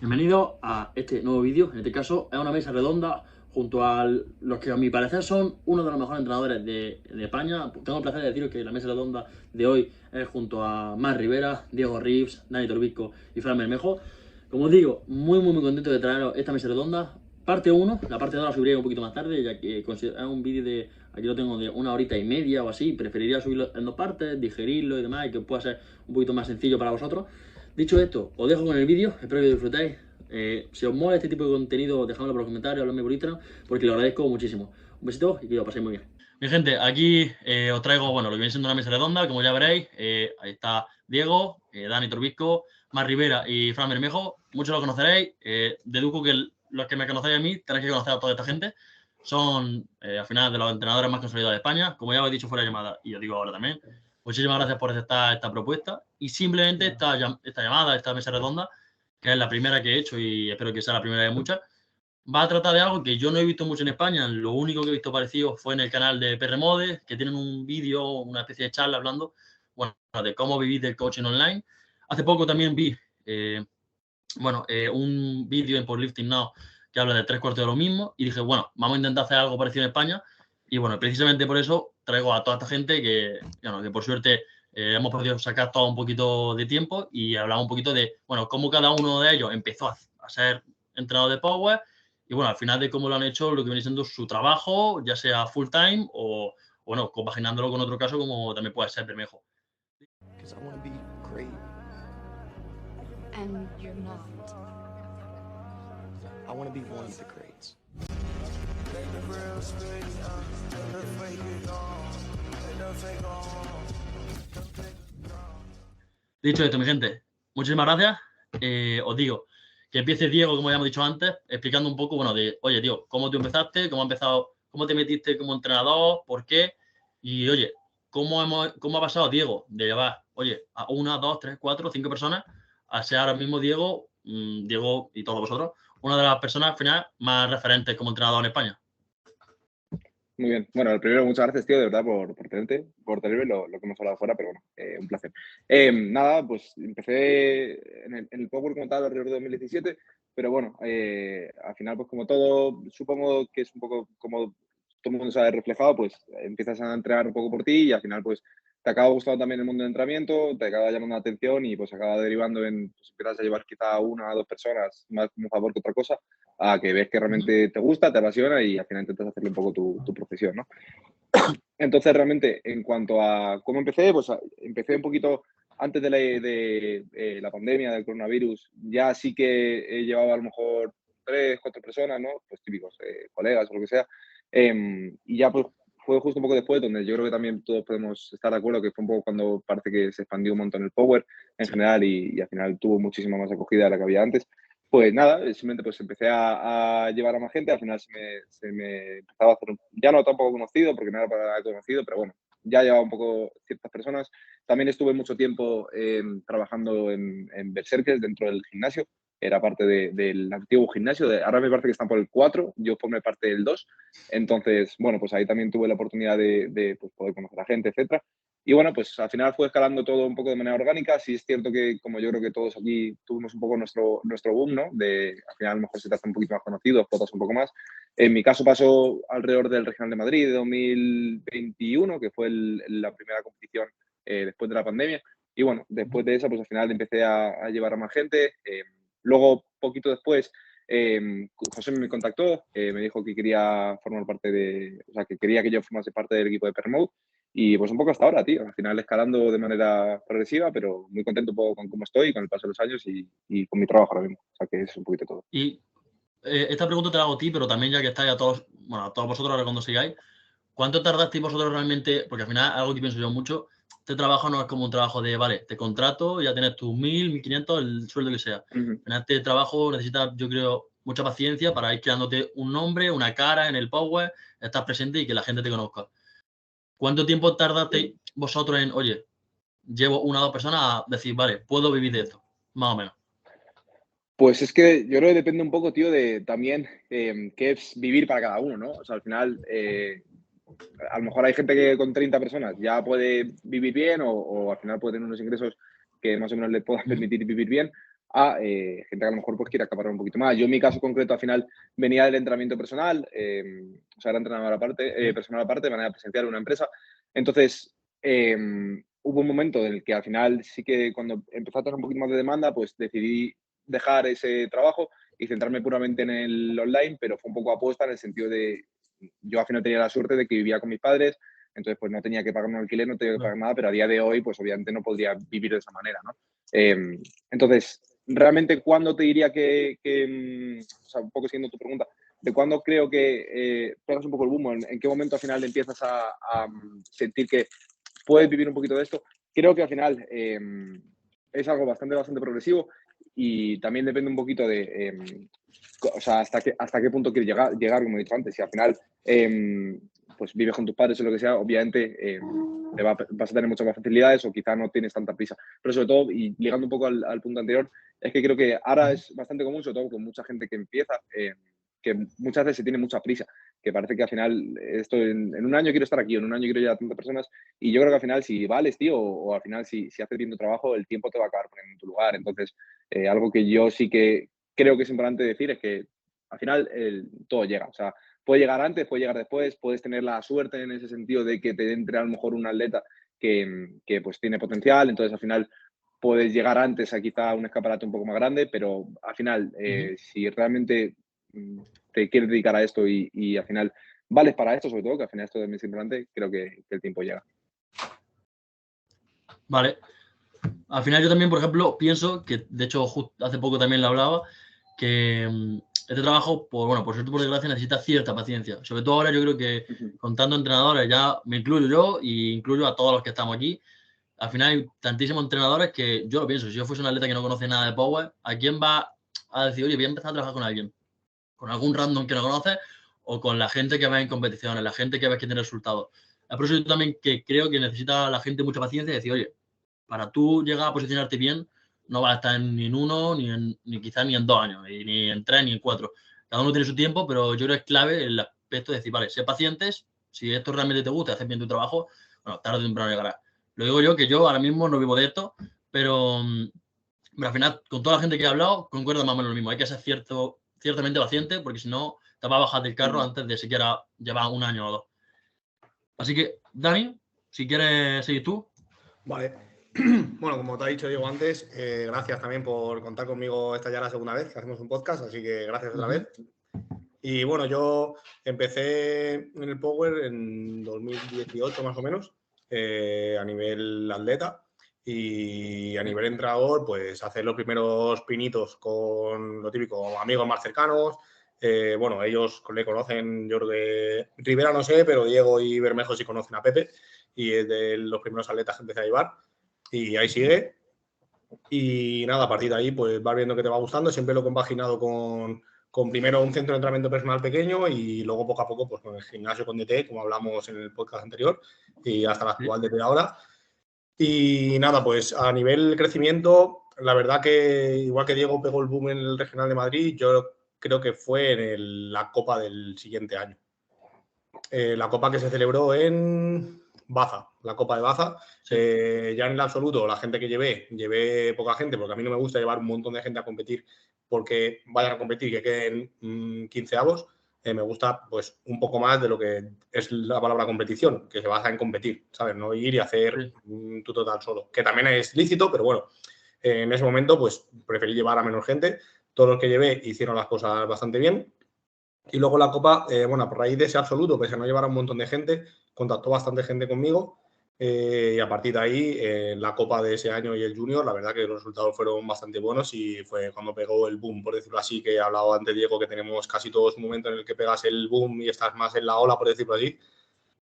Bienvenido a este nuevo vídeo. En este caso es una mesa redonda junto a los que a mi parecer son uno de los mejores entrenadores de España. Tengo el placer de deciros que la mesa redonda de hoy es junto a Mar Rivera, Diego Rives, Dani Torbisco y Fran Bermejo. Como os digo, muy contento de traeros esta mesa redonda. Parte 1, la parte 2 la subiré un poquito más tarde, ya que es un vídeo de, aquí lo tengo de 1 horita y media o así. Preferiría subirlo en 2 partes, digerirlo y demás, y que pueda ser un poquito más sencillo para vosotros. Dicho esto, os dejo con el vídeo, espero que lo disfrutéis. Si os mola este tipo de contenido, dejadmelo por los comentarios, habladme por Instagram, porque lo agradezco muchísimo. Un besito y que lo paséis muy bien. Mi gente, aquí os traigo, bueno, lo que viene siendo una mesa redonda, como ya veréis. Ahí está Diego, Dani Torbisco, Mar Rivera y Fran Bermejo. Muchos lo conoceréis. Deduzco que los que me conocéis a mí tenéis que conocer a toda esta gente. Son, al final, de los entrenadores más consolidados de España. Como ya os he dicho fuera de llamada, y os digo ahora también, muchísimas gracias por aceptar esta propuesta. Y simplemente esta llamada, esta mesa redonda, que es la primera que he hecho y espero que sea la primera de muchas, va a tratar de algo que yo no he visto mucho en España. Lo único que he visto parecido fue en el canal de PRMode, que tienen un vídeo, una especie de charla hablando, bueno, de cómo vivir del coaching online. Hace poco también vi, un vídeo en Powerlifting Now que habla de 3/4 de lo mismo y dije, bueno, vamos a intentar hacer algo parecido en España. Y bueno, precisamente por eso traigo a toda esta gente que por suerte hemos podido sacar todo un poquito de tiempo y hablamos un poquito de, bueno, cómo cada uno de ellos empezó a ser entrenador de Power y, bueno, al final de cómo lo han hecho, lo que viene siendo su trabajo, ya sea full time o bueno, compaginándolo con otro caso como también puede ser Bermejo. Because I want to be great. And you're not. I want to be one of the greats. Dicho esto, mi gente, muchísimas gracias. Os digo que empiece Diego, como ya hemos dicho antes, explicando un poco, bueno, de, oye, tío, cómo tú empezaste, cómo ha empezado, cómo te metiste como entrenador, por qué, y oye, cómo ha pasado Diego de llevar, oye, a 1, 2, 3, 4, 5 personas a ser ahora mismo Diego, Diego y todos vosotros, una de las personas al final más referentes como entrenador en España. Muy bien. Bueno, el primero, muchas gracias, tío, de verdad, por tenerme lo que hemos hablado fuera, pero bueno, un placer. Nada, pues empecé en el Power como tal alrededor de 2017, pero bueno, al final, pues como todo, supongo que es un poco como todo el mundo se ha reflejado, pues empiezas a entrenar un poco por ti y al final, pues te acaba gustando también el mundo del entrenamiento, te acaba llamando la atención y pues acaba derivando en, pues empiezas a llevar quizá a 1 o 2 personas más como favor que otra cosa a que ves que realmente te gusta, te apasiona y al final intentas hacerle un poco tu profesión, ¿no? Entonces, realmente, en cuanto a cómo empecé, pues empecé un poquito antes de la pandemia, del coronavirus. Ya sí que llevaba a lo mejor 3, 4 personas, ¿no? Pues típicos, colegas o lo que sea. Y ya pues fue justo un poco después, donde yo creo que también todos podemos estar de acuerdo, que fue un poco cuando parece que se expandió un montón el Power en general y al final tuvo muchísima más acogida de la que había antes. Pues nada, simplemente pues empecé a llevar a más gente, al final se me empezaba a hacer, ya no tampoco conocido, porque no era para conocido, pero bueno, ya llevaba un poco ciertas personas. También estuve mucho tiempo trabajando en Berserkers dentro del gimnasio, era parte del antiguo gimnasio, ahora me parece que están por el 4, yo formé parte del 2, entonces, bueno, pues ahí también tuve la oportunidad de pues, poder conocer a gente, etcétera. Y bueno, pues al final fue escalando todo un poco de manera orgánica. Sí es cierto que, como yo creo que todos aquí tuvimos un poco nuestro boom, ¿no? Al final a lo mejor se te hace un poquito más conocido, explotas un poco más. En mi caso pasó alrededor del Regional de Madrid de 2021, que fue la primera competición después de la pandemia. Y bueno, después de esa, pues al final empecé a llevar a más gente. Luego, poquito después, José me contactó, me dijo que quería formar parte o sea, que quería que yo formase parte del equipo de Permode. Y pues un poco hasta ahora, tío. Al final escalando de manera progresiva, pero muy contento un poco con cómo estoy, con el paso de los años y con mi trabajo ahora mismo. O sea que es un poquito todo. Y esta pregunta te la hago a ti, pero también ya que estáis a todos, bueno, a todos vosotros ahora cuando sigáis, ¿cuánto tardasteis vosotros realmente? Porque al final, algo que pienso yo mucho, este trabajo no es como un trabajo de, vale, te contrato, ya tienes tus 1.000, 1.500, el sueldo que sea. Ujú. Al final, este trabajo necesita, yo creo, mucha paciencia para ir creándote un nombre, una cara en el Power, estar presente y que la gente te conozca. ¿Cuánto tiempo tardasteis vosotros en, oye, llevo 1 o 2 personas a decir, vale, puedo vivir de esto? Más o menos. Pues es que yo creo que depende un poco, tío, de también qué es vivir para cada uno, ¿no? O sea, al final, a lo mejor hay gente que con 30 personas ya puede vivir bien o al final puede tener unos ingresos que más o menos le puedan permitir vivir bien. a gente que a lo mejor pues quiere acaparar un poquito más. Yo en mi caso concreto al final venía del entrenamiento personal, o sea, era entrenador aparte, personal aparte, de manera presencial en una empresa. Entonces, hubo un momento en el que al final sí que cuando empezó a tener un poquito más de demanda, pues decidí dejar ese trabajo y centrarme puramente en el online, pero fue un poco apuesta en el sentido de, yo al final tenía la suerte de que vivía con mis padres, entonces pues no tenía que pagar un alquiler, no tenía que pagar nada, pero a día de hoy pues obviamente no podría vivir de esa manera, ¿no? Entonces, realmente, ¿cuándo te diría o sea, un poco siguiendo tu pregunta, de cuándo creo que pegas un poco el boom, en qué momento al final empiezas a sentir que puedes vivir un poquito de esto? Creo que al final es algo bastante progresivo y también depende un poquito de, o sea, hasta qué punto quieres llegar, como he dicho antes. Si al final pues vives con tus padres o lo que sea, obviamente vas a tener muchas más facilidades o quizá no tienes tanta prisa. Pero sobre todo, y ligando un poco al punto anterior, es que creo que ahora es bastante común, sobre todo con mucha gente que empieza, que muchas veces se tiene mucha prisa, que parece que al final esto en un año quiero estar aquí, o en un año quiero llegar a tantas personas, y yo creo que al final si vales, tío, o al final si haces bien tu trabajo, el tiempo te va a acabar poniendo en tu lugar. Entonces, algo que yo sí que creo que es importante decir es que al final todo llega, o sea, puede llegar antes, puede llegar después, puedes tener la suerte en ese sentido de que te entre a lo mejor un atleta que pues tiene potencial, entonces al final puedes llegar antes a quizá un escaparate un poco más grande, pero al final, si realmente te quieres dedicar a esto y al final vales para esto, sobre todo, que al final esto también es importante, creo que el tiempo llega. Vale. Al final yo también, por ejemplo, pienso que, de hecho, hace poco también lo hablaba, que este trabajo, por suerte por desgracia, necesita cierta paciencia. Sobre todo ahora yo creo que con tantos entrenadores, ya me incluyo yo y incluyo a todos los que estamos aquí, al final hay tantísimos entrenadores que yo lo pienso, si yo fuese un atleta que no conoce nada de Power, ¿a quién va a decir, oye, voy a empezar a trabajar con alguien? Con algún random que no conoces o con la gente que va en competiciones, la gente que ves que tiene resultados. Es por eso yo también que creo que necesita la gente mucha paciencia y decir, oye, para tú llegar a posicionarte bien, no vas a estar ni en uno, ni quizás ni en 2 años, ni en 3, ni en 4. Cada uno tiene su tiempo, pero yo creo que es clave el aspecto de decir, vale, sé pacientes, si esto realmente te gusta, haces bien tu trabajo, bueno, tarde o temprano llegará. Lo digo yo, que yo ahora mismo no vivo de esto, pero al final, con toda la gente que he hablado, concuerdo más o menos lo mismo. Hay que ser ciertamente paciente, porque si no, te vas a bajar del carro antes de siquiera llevar 1 año o 2. Así que, Dani, si quieres seguir tú. Vale. Bueno, como te ha dicho Diego antes, gracias también por contar conmigo. Esta ya la segunda vez que hacemos un podcast, así que gracias otra vez. Y bueno, yo empecé en el Power en 2018 más o menos, a nivel atleta, y a nivel entrenador, pues hacer los primeros pinitos con lo típico, amigos más cercanos. Bueno, ellos le conocen, yo creo que Rivera no sé, pero Diego y Bermejo sí conocen a Pepe, y es de los primeros atletas que empecé a llevar, y ahí sigue. Y nada, a partir de ahí, pues vas viendo que te va gustando. Siempre lo he compaginado con primero un centro de entrenamiento personal pequeño y luego poco a poco pues con el gimnasio con DT, como hablamos en el podcast anterior, y hasta la actual DT ahora. Y nada, pues a nivel crecimiento, la verdad que igual que Diego pegó el boom en el Regional de Madrid, yo creo que fue en la Copa del siguiente año. La Copa que se celebró en Baza, la Copa de Baza. Sí. Ya en el absoluto, la gente que llevé poca gente, porque a mí no me gusta llevar un montón de gente a competir porque vayan a competir y que queden 15avos. Me gusta pues un poco más de lo que es la palabra competición, que se basa en competir, ¿sabes? No ir y hacer tu total solo, que también es lícito, pero bueno, en ese momento pues preferí llevar a menor gente. Todos los que llevé hicieron las cosas bastante bien. Y luego la Copa, bueno, por raíz de ese absoluto, pese a no llevar a un montón de gente, contactó bastante gente conmigo. Y a partir de ahí, la Copa de ese año y el Junior, la verdad que los resultados fueron bastante buenos y fue cuando pegó el boom, por decirlo así, que he hablado antes, Diego, que tenemos casi todos un momento en el que pegas el boom y estás más en la ola, por decirlo así,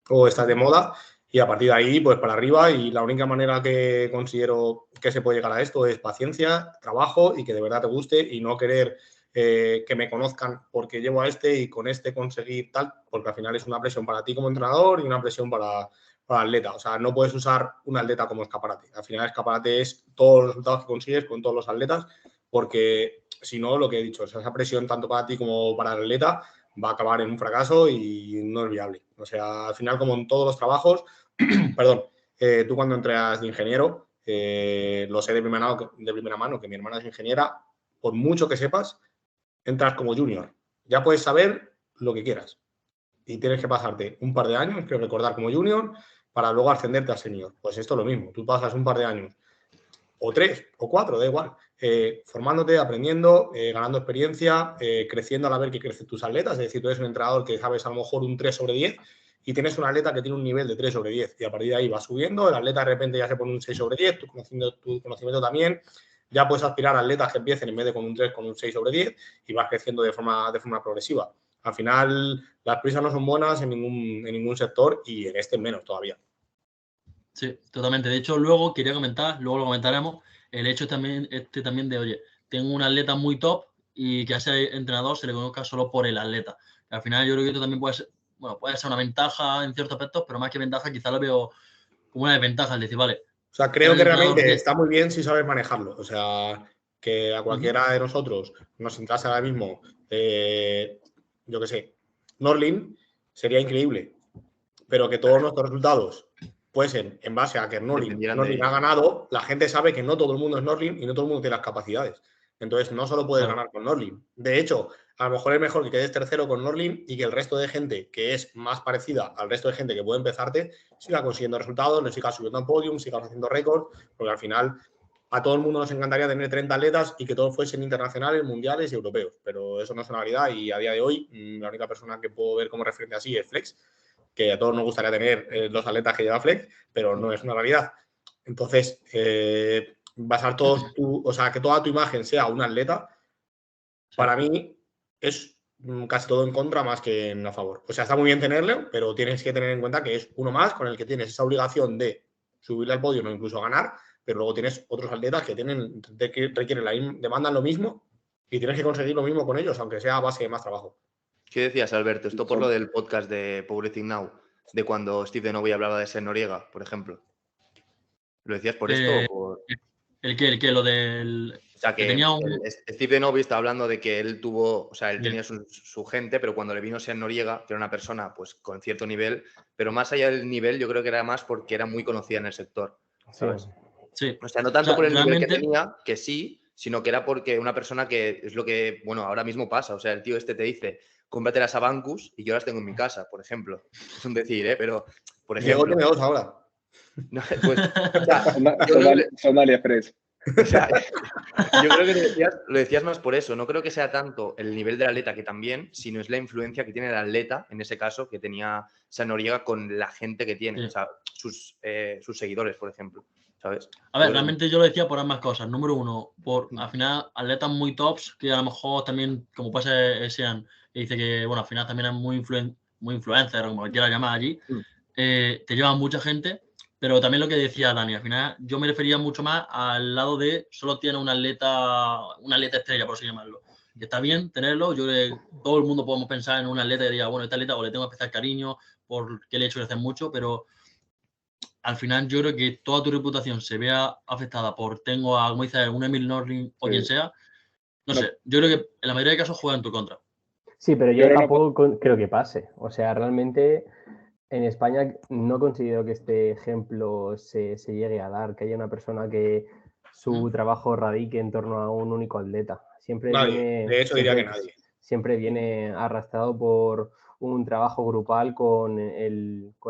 o estás de moda. Y a partir de ahí, pues para arriba. Y la única manera que considero que se puede llegar a esto es paciencia, trabajo y que de verdad te guste y no querer que me conozcan porque llevo a este y con este conseguir tal, porque al final es una presión para ti como entrenador y una presión para el atleta. O sea, no puedes usar un atleta como escaparate. Al final, escaparate es todos los resultados que consigues con todos los atletas, porque si no, lo que he dicho, esa presión tanto para ti como para el atleta va a acabar en un fracaso y no es viable. O sea, al final, como en todos los trabajos, perdón, tú cuando entras de ingeniero, lo sé de primera mano, que mi hermana es ingeniera, por mucho que sepas, entras como junior. Ya puedes saber lo que quieras. Y tienes que pasarte un par de años, creo recordar, como junior, para luego ascenderte a senior. Pues esto es lo mismo. Tú pasas un par de años, o 3, o 4, da igual, formándote, aprendiendo, ganando experiencia, creciendo a la vez que crecen tus atletas. Es decir, tú eres un entrenador que sabes a lo mejor un 3/10 y tienes un atleta que tiene un nivel de 3/10 y a partir de ahí va subiendo, el atleta de repente ya se pone un 6/10, tu conocimiento también, ya puedes aspirar a atletas que empiecen en vez de con un 3, con un 6/10 y vas creciendo de forma progresiva. Al final, las prisas no son buenas en ningún sector y en este menos todavía. Sí, totalmente. De hecho, luego quería comentar, luego lo comentaremos, el hecho también de, oye, tengo un atleta muy top y que a ese entrenador se le conozca solo por el atleta. Al final yo creo que esto también puede ser, bueno, puede ser una ventaja en ciertos aspectos, pero más que ventaja quizá lo veo como una desventaja, es decir, vale, O sea, creo eres que entrenador realmente de... está muy bien si sabes manejarlo. O sea, que a cualquiera de nosotros nos entrase ahora mismo, yo qué sé, Norlin, sería increíble. Pero que todos nuestros resultados fuesen en base a que Norlin Dependieran de ha ellos. ganado, la gente sabe que no todo el mundo es Norlin y no todo el mundo tiene las capacidades. Entonces, no solo puedes Claro. ganar con Norlin. De hecho, a lo mejor es mejor que quedes tercero con Norlin y que el resto de gente que es más parecida al resto de gente que puede empezarte siga consiguiendo resultados, le siga subiendo a podium, sigas haciendo récords, porque al final a todo el mundo nos encantaría tener 30 atletas y que todos fuesen internacionales, mundiales y europeos, pero eso no es una realidad y a día de hoy la única persona que puedo ver como referente así es Flex, que a todos nos gustaría tener los atletas que lleva Flex, pero no es una realidad. Entonces, basar o sea, que toda tu imagen sea un atleta, para mí es casi todo en contra más que en a favor. O sea, está muy bien tenerlo, pero tienes que tener en cuenta que es uno más con el que tienes esa obligación de subirle al podio o incluso ganar, pero luego tienes otros atletas que demandan lo mismo y tienes que conseguir lo mismo con ellos, aunque sea a base de más trabajo. ¿Qué decías, Alberto? Esto por lo del podcast de Powerlifting Now, de cuando Steve de Novi hablaba de Ser Noriega, por ejemplo. ¿Lo decías por esto o por...? ¿El qué? Lo del... O sea, que tenía un... Steve de Novi está hablando de que él tuvo, o sea, él Sí. tenía su gente, pero cuando le vino Ser Noriega, que era una persona pues con cierto nivel, pero más allá del nivel, yo creo que era más porque era muy conocida en el sector, ¿sabes? Sí. O sea, no tanto por el nivel que realmente... tenía, que sí, sino que era porque una persona que es lo que, bueno, ahora mismo pasa. O sea, el tío este te dice, cómprate las Abancus y yo las tengo en mi casa, por ejemplo. Es un decir, ¿eh? Pero, por Diego ejemplo... tiene 2 ahora. No, pues, o sea, yo creo que, Son AliExpress. o sea, yo creo que lo decías más por eso. No creo que sea tanto el nivel del atleta, que también, sino es la influencia que tiene el atleta, en ese caso, que tenía San Noriega con la gente que tiene, Sí. o sea, sus seguidores, por ejemplo, ¿sabes? A ver, realmente yo lo decía por ambas cosas. Número uno, por al final atletas muy tops, que a lo mejor también, como puede ser Sean, que dice que, bueno, al final también es muy influencer, o como lo quieras llamar allí, te llevan mucha gente, pero también lo que decía Dani, al final yo me refería mucho más al lado de solo tiene un atleta estrella, por así llamarlo. Y está bien tenerlo, yo creo que todo el mundo podemos pensar en un atleta que diga, bueno, este atleta o le tengo especial cariño porque le he hecho crecer mucho, pero al final yo creo que toda tu reputación se vea afectada por tengo a, como dices, un Emil Norling o quien sea, no sé, yo creo que en la mayoría de casos juega en tu contra. Sí, pero Yo yo creo tampoco creo que pase. O sea, realmente en España no considero que este ejemplo se llegue a dar, que haya una persona que su trabajo radique en torno a un único atleta. Nadie. De hecho, diría que nadie. Siempre viene arrastrado por un trabajo grupal con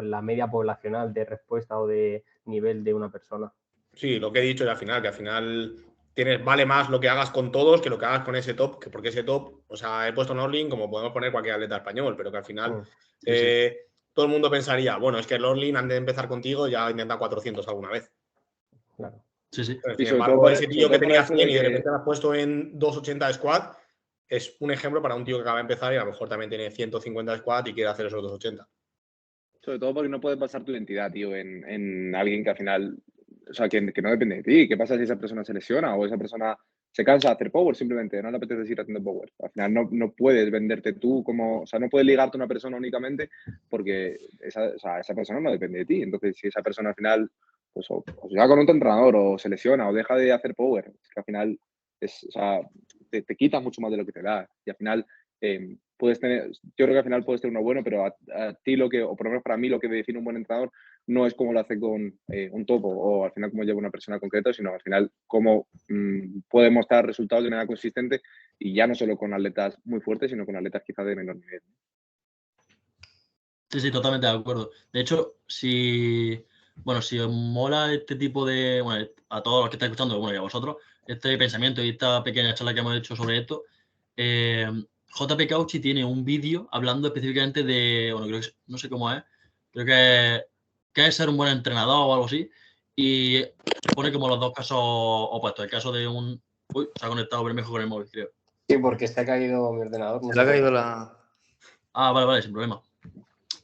la media poblacional de respuesta o de nivel de una persona. Sí, lo que he dicho que al final vale más lo que hagas con todos que lo que hagas con ese top, que porque ese top, o sea, he puesto Norlin como podemos poner cualquier atleta español, pero que al final todo el mundo pensaría, bueno, es que Norlin antes de empezar contigo ya ha intentado 400 alguna vez. Claro. Sí. Pero, Y sin sobre embargo, todo ese tío que por tenía eso 100 de y de que- repente lo has puesto en 280 de squad, es un ejemplo para un tío que acaba de empezar y a lo mejor también tiene 150 de squad y quiere hacer esos 280. Sobre todo porque no puedes basar tu identidad, tío, en alguien que al final, o sea, que no depende de ti. ¿Qué pasa si esa persona se lesiona o esa persona se cansa de hacer power simplemente? No le apetece seguir haciendo power. Al final no puedes venderte tú como, o sea, no puedes ligarte a una persona únicamente porque esa persona no depende de ti. Entonces, si esa persona al final, pues o se va con otro entrenador o se lesiona o deja de hacer power, es que al final o sea, te quita mucho más de lo que te da. Y al final puedes tener, yo creo que al final puedes tener uno bueno, pero a ti o por lo menos para mí lo que define un buen entrenador no es cómo lo hace con un topo o al final cómo lleva una persona concreta, sino al final cómo puede mostrar resultados de manera consistente y ya no solo con atletas muy fuertes, sino con atletas quizás de menor nivel. Sí, totalmente de acuerdo. De hecho, si os mola este tipo de, bueno, a todos los que estáis escuchando, bueno, y a vosotros, este pensamiento y esta pequeña charla que hemos hecho sobre esto, JP Cauchi tiene un vídeo hablando específicamente de, bueno, creo que no sé cómo es, creo que es ser un buen entrenador o algo así, y pone como los dos casos opuestos. El caso de un... Uy, se ha conectado Bermejo con el móvil, creo. Sí, porque se ha caído mi ordenador. Se le ha caído la... Ah, vale, sin problema.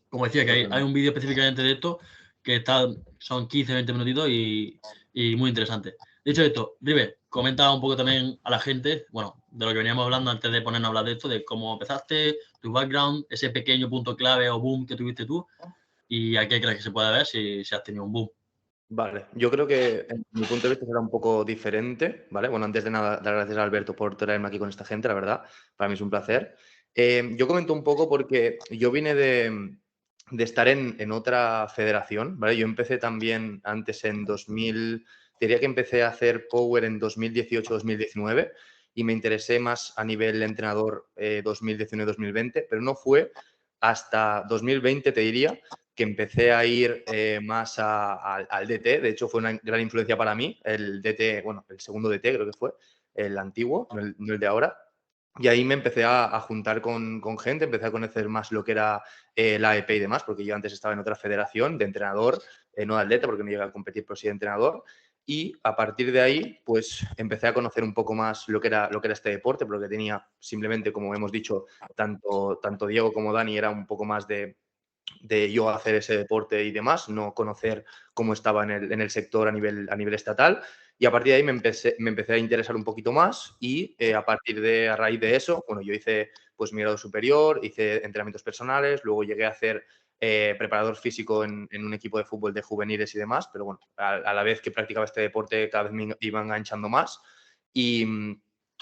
Como decía, que hay un vídeo específicamente de esto que son 15-20 minutitos y muy interesante. Dicho esto, Rive, comenta un poco también a la gente, bueno, de lo que veníamos hablando antes de ponernos a hablar de esto, de cómo empezaste, tu background, ese pequeño punto clave o boom que tuviste tú y a qué crees que se puede ver si has tenido un boom. Vale, yo creo que en mi punto de vista será un poco diferente, ¿vale? Bueno, antes de nada, dar gracias a Alberto por traerme aquí con esta gente, la verdad, para mí es un placer. Yo comento un poco porque yo vine de estar en otra federación, ¿vale? Yo empecé también antes en 2000, diría que empecé a hacer Power en 2018-2019 y me interesé más a nivel entrenador 2019-2020, pero no fue hasta 2020, te diría, que empecé a ir más al DT. De hecho, fue una gran influencia para mí. El DT, bueno, el segundo DT creo que fue, el antiguo, no el de ahora. Y ahí me empecé a juntar con gente, empecé a conocer más lo que era la AEP y demás, porque yo antes estaba en otra federación de entrenador, no de atleta, porque no llegué a competir, pero sí de entrenador. Y a partir de ahí, pues empecé a conocer un poco más lo que era este deporte, porque tenía simplemente, como hemos dicho, tanto Diego como Dani, era un poco más de yo hacer ese deporte y demás, no conocer cómo estaba en el sector a nivel estatal. Y a partir de ahí me empecé a interesar un poquito más y a raíz de eso, bueno, yo hice pues mi grado superior, hice entrenamientos personales, luego llegué a hacer preparador físico en un equipo de fútbol de juveniles y demás, pero bueno, a la vez que practicaba este deporte cada vez me iba enganchando más y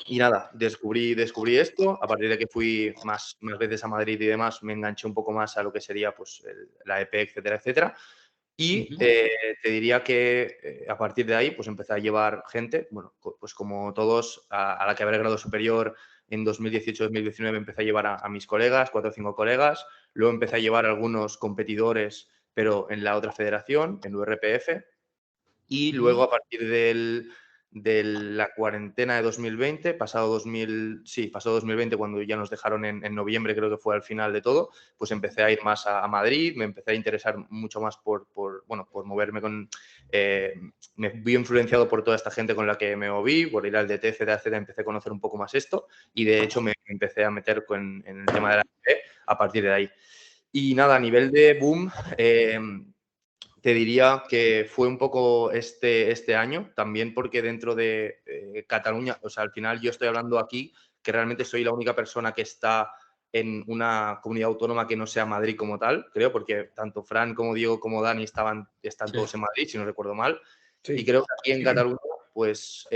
nada, descubrí esto. A partir de que fui más veces a Madrid y demás, me enganché un poco más a lo que sería pues, la EP, etcétera, etcétera. Y te diría que a partir de ahí pues empecé a llevar gente, bueno, pues como todos, a la que habré grado superior en 2018-2019 empecé a llevar a mis colegas, 4 o 5 colegas. Luego empecé a llevar a algunos competidores, pero en la otra federación, en URPF. Y luego a partir de la cuarentena de 2020, pasado 2020, cuando ya nos dejaron en noviembre, creo que fue al final de todo, pues empecé a ir más a Madrid, me empecé a interesar mucho más por moverme me vi influenciado por toda esta gente con la que me moví, por ir al DT, etcétera, empecé a conocer un poco más esto y de hecho me empecé a meter en el tema de la EP a partir de ahí. Y nada, a nivel de boom, te diría que fue un poco este año, también porque dentro de Cataluña, o sea, al final yo estoy hablando aquí que realmente soy la única persona que está en una comunidad autónoma que no sea Madrid como tal, creo, porque tanto Fran como Diego como Dani están todos en Madrid, si no recuerdo mal. Sí. Y creo que aquí en Cataluña, pues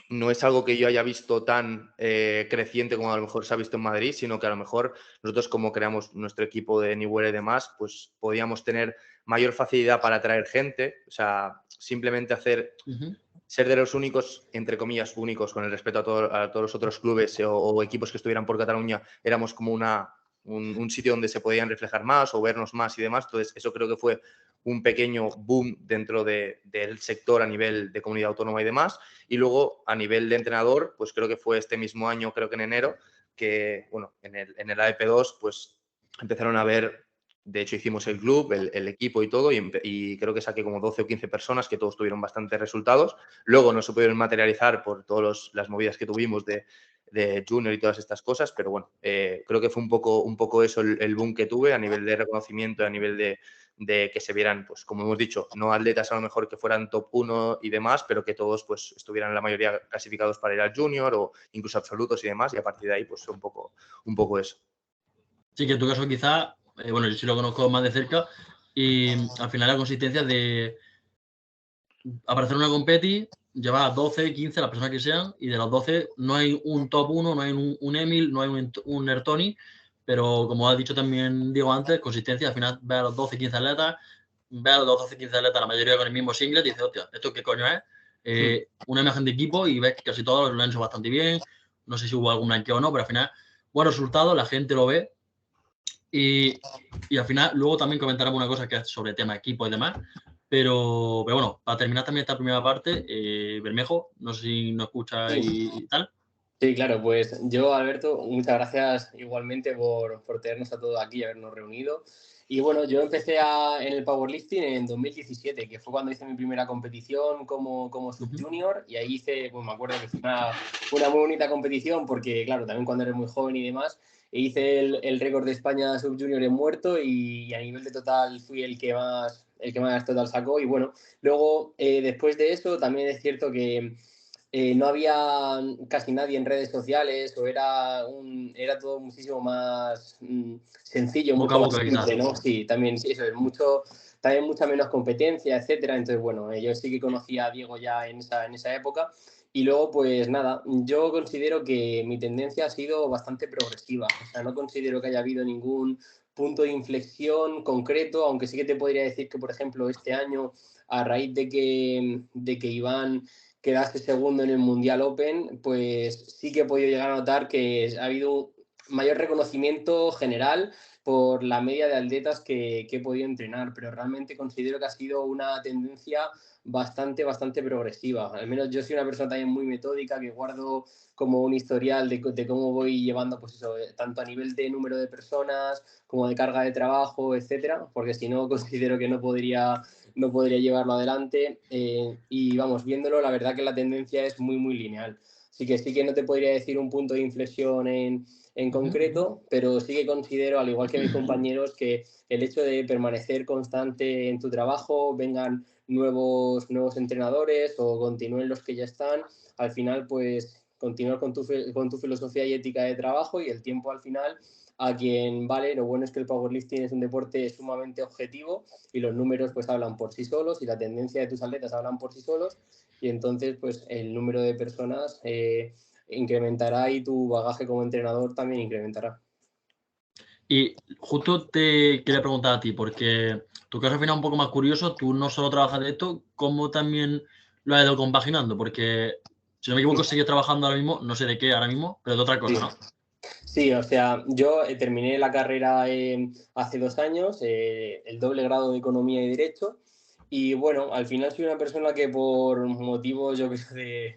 no es algo que yo haya visto tan creciente como a lo mejor se ha visto en Madrid, sino que a lo mejor nosotros, como creamos nuestro equipo de Newell y demás, pues podíamos tener mayor facilidad para atraer gente, o sea, simplemente ser de los únicos, entre comillas, únicos, con el respeto a todos los otros clubes o equipos que estuvieran por Cataluña, éramos como un sitio donde se podían reflejar más o vernos más y demás. Entonces, eso creo que fue un pequeño boom dentro del sector a nivel de comunidad autónoma y demás. Y luego, a nivel de entrenador, pues creo que fue este mismo año, creo que en enero, que, bueno, en el AEP2, pues empezaron a ver. De hecho, hicimos el club, el equipo y todo, y creo que saqué como 12 o 15 personas que todos tuvieron bastantes resultados. Luego no se pudieron materializar por todas las movidas que tuvimos de junior y todas estas cosas, pero bueno, creo que fue un poco eso el boom que tuve a nivel de reconocimiento, a nivel de que se vieran, pues como hemos dicho, no atletas a lo mejor que fueran top 1 y demás, pero que todos pues estuvieran la mayoría clasificados para ir al junior o incluso absolutos y demás, y a partir de ahí pues un poco eso. Sí, que en tu caso quizás, bueno, yo sí lo conozco más de cerca y al final la consistencia de aparecer en una competi, llevar 12, 15, las personas que sean, y de los 12 no hay un top 1, no hay un Emil, no hay un Ertoni, pero como ha dicho también Diego antes, consistencia, al final ver a los 12, 15 atletas, ves a los 12, 15 atletas, la mayoría con el mismo singlet, y dices, hostia, ¿esto qué coño es? Una imagen de equipo y ves que casi todos lo han hecho bastante bien. No sé si hubo algún blanqueo o no, pero al final, buen resultado, la gente lo ve. Y al final, luego también comentaremos una cosa que es sobre tema equipo y demás. Pero bueno, para terminar también esta primera parte, Bermejo, no sé si nos escucha y tal. Sí, claro, pues yo, Alberto, muchas gracias igualmente por tenernos a todos aquí y habernos reunido. Y bueno, yo empecé en el powerlifting en 2017, que fue cuando hice mi primera competición como subjunior, y ahí hice, pues me acuerdo que fue una muy bonita competición, porque claro, también cuando eres muy joven y demás, hice el récord de España subjunior en muerto y a nivel de total fui el que más total sacó. Y bueno, luego después de eso también es cierto que no había casi nadie en redes sociales o era todo muchísimo más sencillo, Boca a mucho más boca, simple, quizás. ¿no? Sí, también sí, eso es también mucha menos competencia, etcétera. Entonces, bueno, yo sí que conocía a Diego ya en esa época. Y luego, pues nada, yo considero que mi tendencia ha sido bastante progresiva. O sea, no considero que haya habido ningún punto de inflexión concreto, aunque sí que te podría decir que, por ejemplo, este año, a raíz de que Iván quedaste segundo en el Mundial Open, pues sí que he podido llegar a notar que ha habido mayor reconocimiento general por la media de atletas que he podido entrenar, pero realmente considero que ha sido una tendencia bastante progresiva. Al menos yo soy una persona también muy metódica, que guardo como un historial de cómo voy llevando, pues eso, tanto a nivel de número de personas como de carga de trabajo, etcétera, porque si no considero que no podría llevarlo adelante. Y vamos, viéndolo, la verdad que la tendencia es muy lineal. Sí que no te podría decir un punto de inflexión en concreto, pero sí que considero, al igual que mis compañeros, que el hecho de permanecer constante en tu trabajo, vengan nuevos entrenadores o continúen los que ya están, al final pues continuar con tu filosofía y ética de trabajo, y el tiempo al final a quien vale. Lo bueno es que el powerlifting es un deporte sumamente objetivo y los números pues hablan por sí solos y la tendencia de tus atletas hablan por sí solos, y entonces pues el número de personas incrementará y tu bagaje como entrenador también incrementará. Y justo te quería preguntar a ti, porque tu caso al final es un poco más curioso, tú no solo trabajas de esto, ¿cómo también lo has ido compaginando? Porque, si no me equivoco, sigues trabajando ahora mismo, no sé de qué ahora mismo, pero de otra cosa, ¿no? Sí, o sea, yo terminé la carrera hace 2 años, el doble grado de Economía y Derecho, y bueno, al final soy una persona que por motivos, yo creo,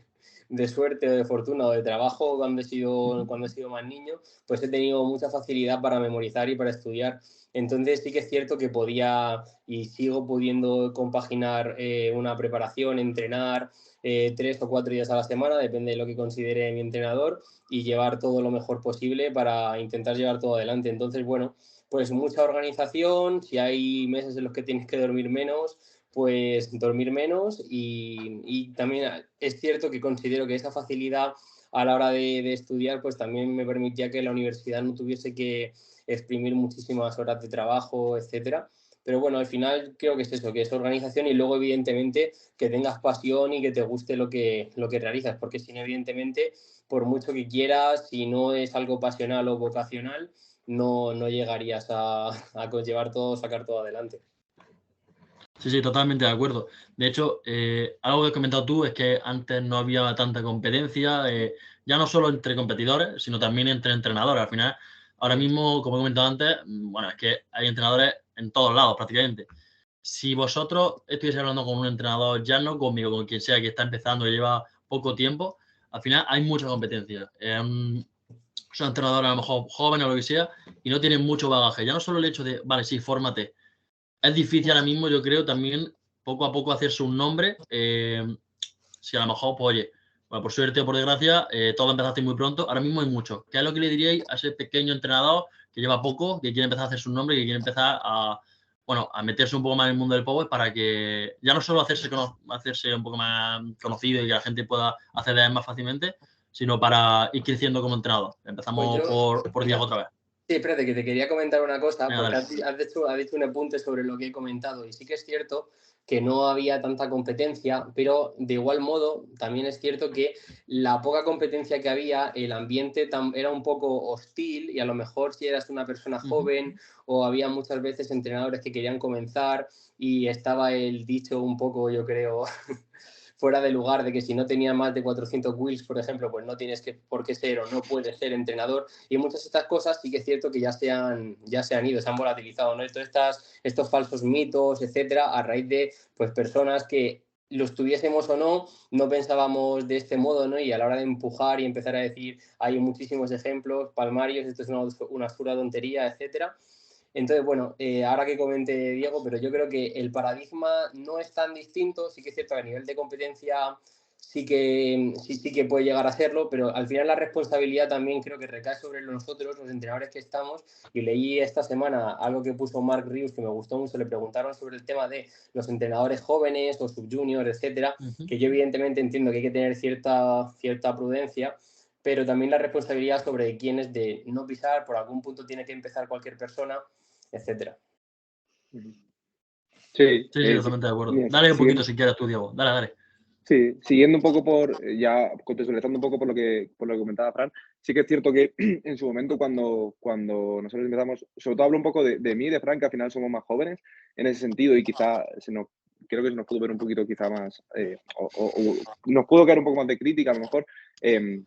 de suerte o de fortuna o de trabajo, cuando he sido más niño, pues he tenido mucha facilidad para memorizar y para estudiar. Entonces sí que es cierto que podía y sigo pudiendo compaginar una preparación, entrenar 3 o 4 días a la semana, depende de lo que considere mi entrenador, y llevar todo lo mejor posible para intentar llevar todo adelante. Entonces, bueno, pues mucha organización. Si hay meses en los que tienes que dormir menos, pues dormir menos, y también es cierto que considero que esa facilidad a la hora de estudiar pues también me permitía que la universidad no tuviese que exprimir muchísimas horas de trabajo, etcétera. Pero bueno, al final creo que es eso, que es organización, y luego evidentemente que tengas pasión y que te guste lo que realizas, porque si no, evidentemente, por mucho que quieras, si no es algo pasional o vocacional, no llegarías a llevar todo, sacar todo adelante. Sí, totalmente de acuerdo. De hecho, algo que has comentado tú es que antes no había tanta competencia, ya no solo entre competidores, sino también entre entrenadores. Al final, ahora mismo, como he comentado antes, bueno, es que hay entrenadores en todos lados prácticamente. Si vosotros estuvieseis hablando con un entrenador, ya no conmigo, con quien sea que está empezando y lleva poco tiempo, al final hay mucha competencia. Son entrenadores a lo mejor jóvenes o lo que sea y no tienen mucho bagaje. Ya no solo el hecho de, vale, sí, fórmate. Es difícil ahora mismo, yo creo, también poco a poco hacerse un nombre. Si a lo mejor, pues oye, bueno, por suerte o por desgracia, todo empezaste muy pronto. Ahora mismo hay mucho. ¿Qué es lo que le diríais a ese pequeño entrenador que lleva poco, que quiere empezar a hacer su nombre, que quiere empezar a meterse un poco más en el mundo del power, para que ya no solo hacerse un poco más conocido y que la gente pueda acceder más fácilmente, sino para ir creciendo como entrenador? Pues Empezamos yo, por Diego otra vez. Sí, espérate, que te quería comentar una cosa, Venga, porque dale. has dicho un apunte sobre lo que he comentado, y sí que es cierto que no había tanta competencia, pero de igual modo también es cierto que la poca competencia que había, el ambiente era un poco hostil, y a lo mejor si eras una persona joven o había muchas veces entrenadores que querían comenzar y estaba el dicho un poco, yo creo, fuera de lugar de que si no tenía más de 400 wheels, por ejemplo, pues no tienes por qué ser o no puedes ser entrenador. Y muchas de estas cosas sí que es cierto que ya se han ido, se han volatilizado, ¿no? Estos falsos mitos, etcétera, a raíz de pues personas que lo estuviésemos o no, no pensábamos de este modo, ¿no? Y a la hora de empujar y empezar a decir, hay muchísimos ejemplos, palmarios, esto es una pura tontería, etcétera. Entonces, bueno, ahora que comente Diego, pero yo creo que el paradigma no es tan distinto, sí que es cierto que a nivel de competencia sí que puede llegar a serlo, pero al final la responsabilidad también creo que recae sobre nosotros, los entrenadores que estamos, y leí esta semana algo que puso Mark Rius que me gustó mucho, le preguntaron sobre el tema de los entrenadores jóvenes o subjuniors, etcétera, que yo evidentemente entiendo que hay que tener cierta prudencia, pero también la responsabilidad sobre quién es de no pisar, por algún punto tiene que empezar cualquier persona, etcétera. Sí, Sí, totalmente de acuerdo. mira, Dale un poquito si quieres tú, Diego. Dale. sí, siguiendo un poco ya contextualizando un poco por lo que comentaba Fran, sí que es cierto que en su momento cuando nosotros empezamos, sobre todo hablo un poco de mí, de Fran, que al final somos más jóvenes en ese sentido y quizá creo que se nos pudo ver un poquito quizá más, o nos pudo caer un poco más de crítica a lo mejor,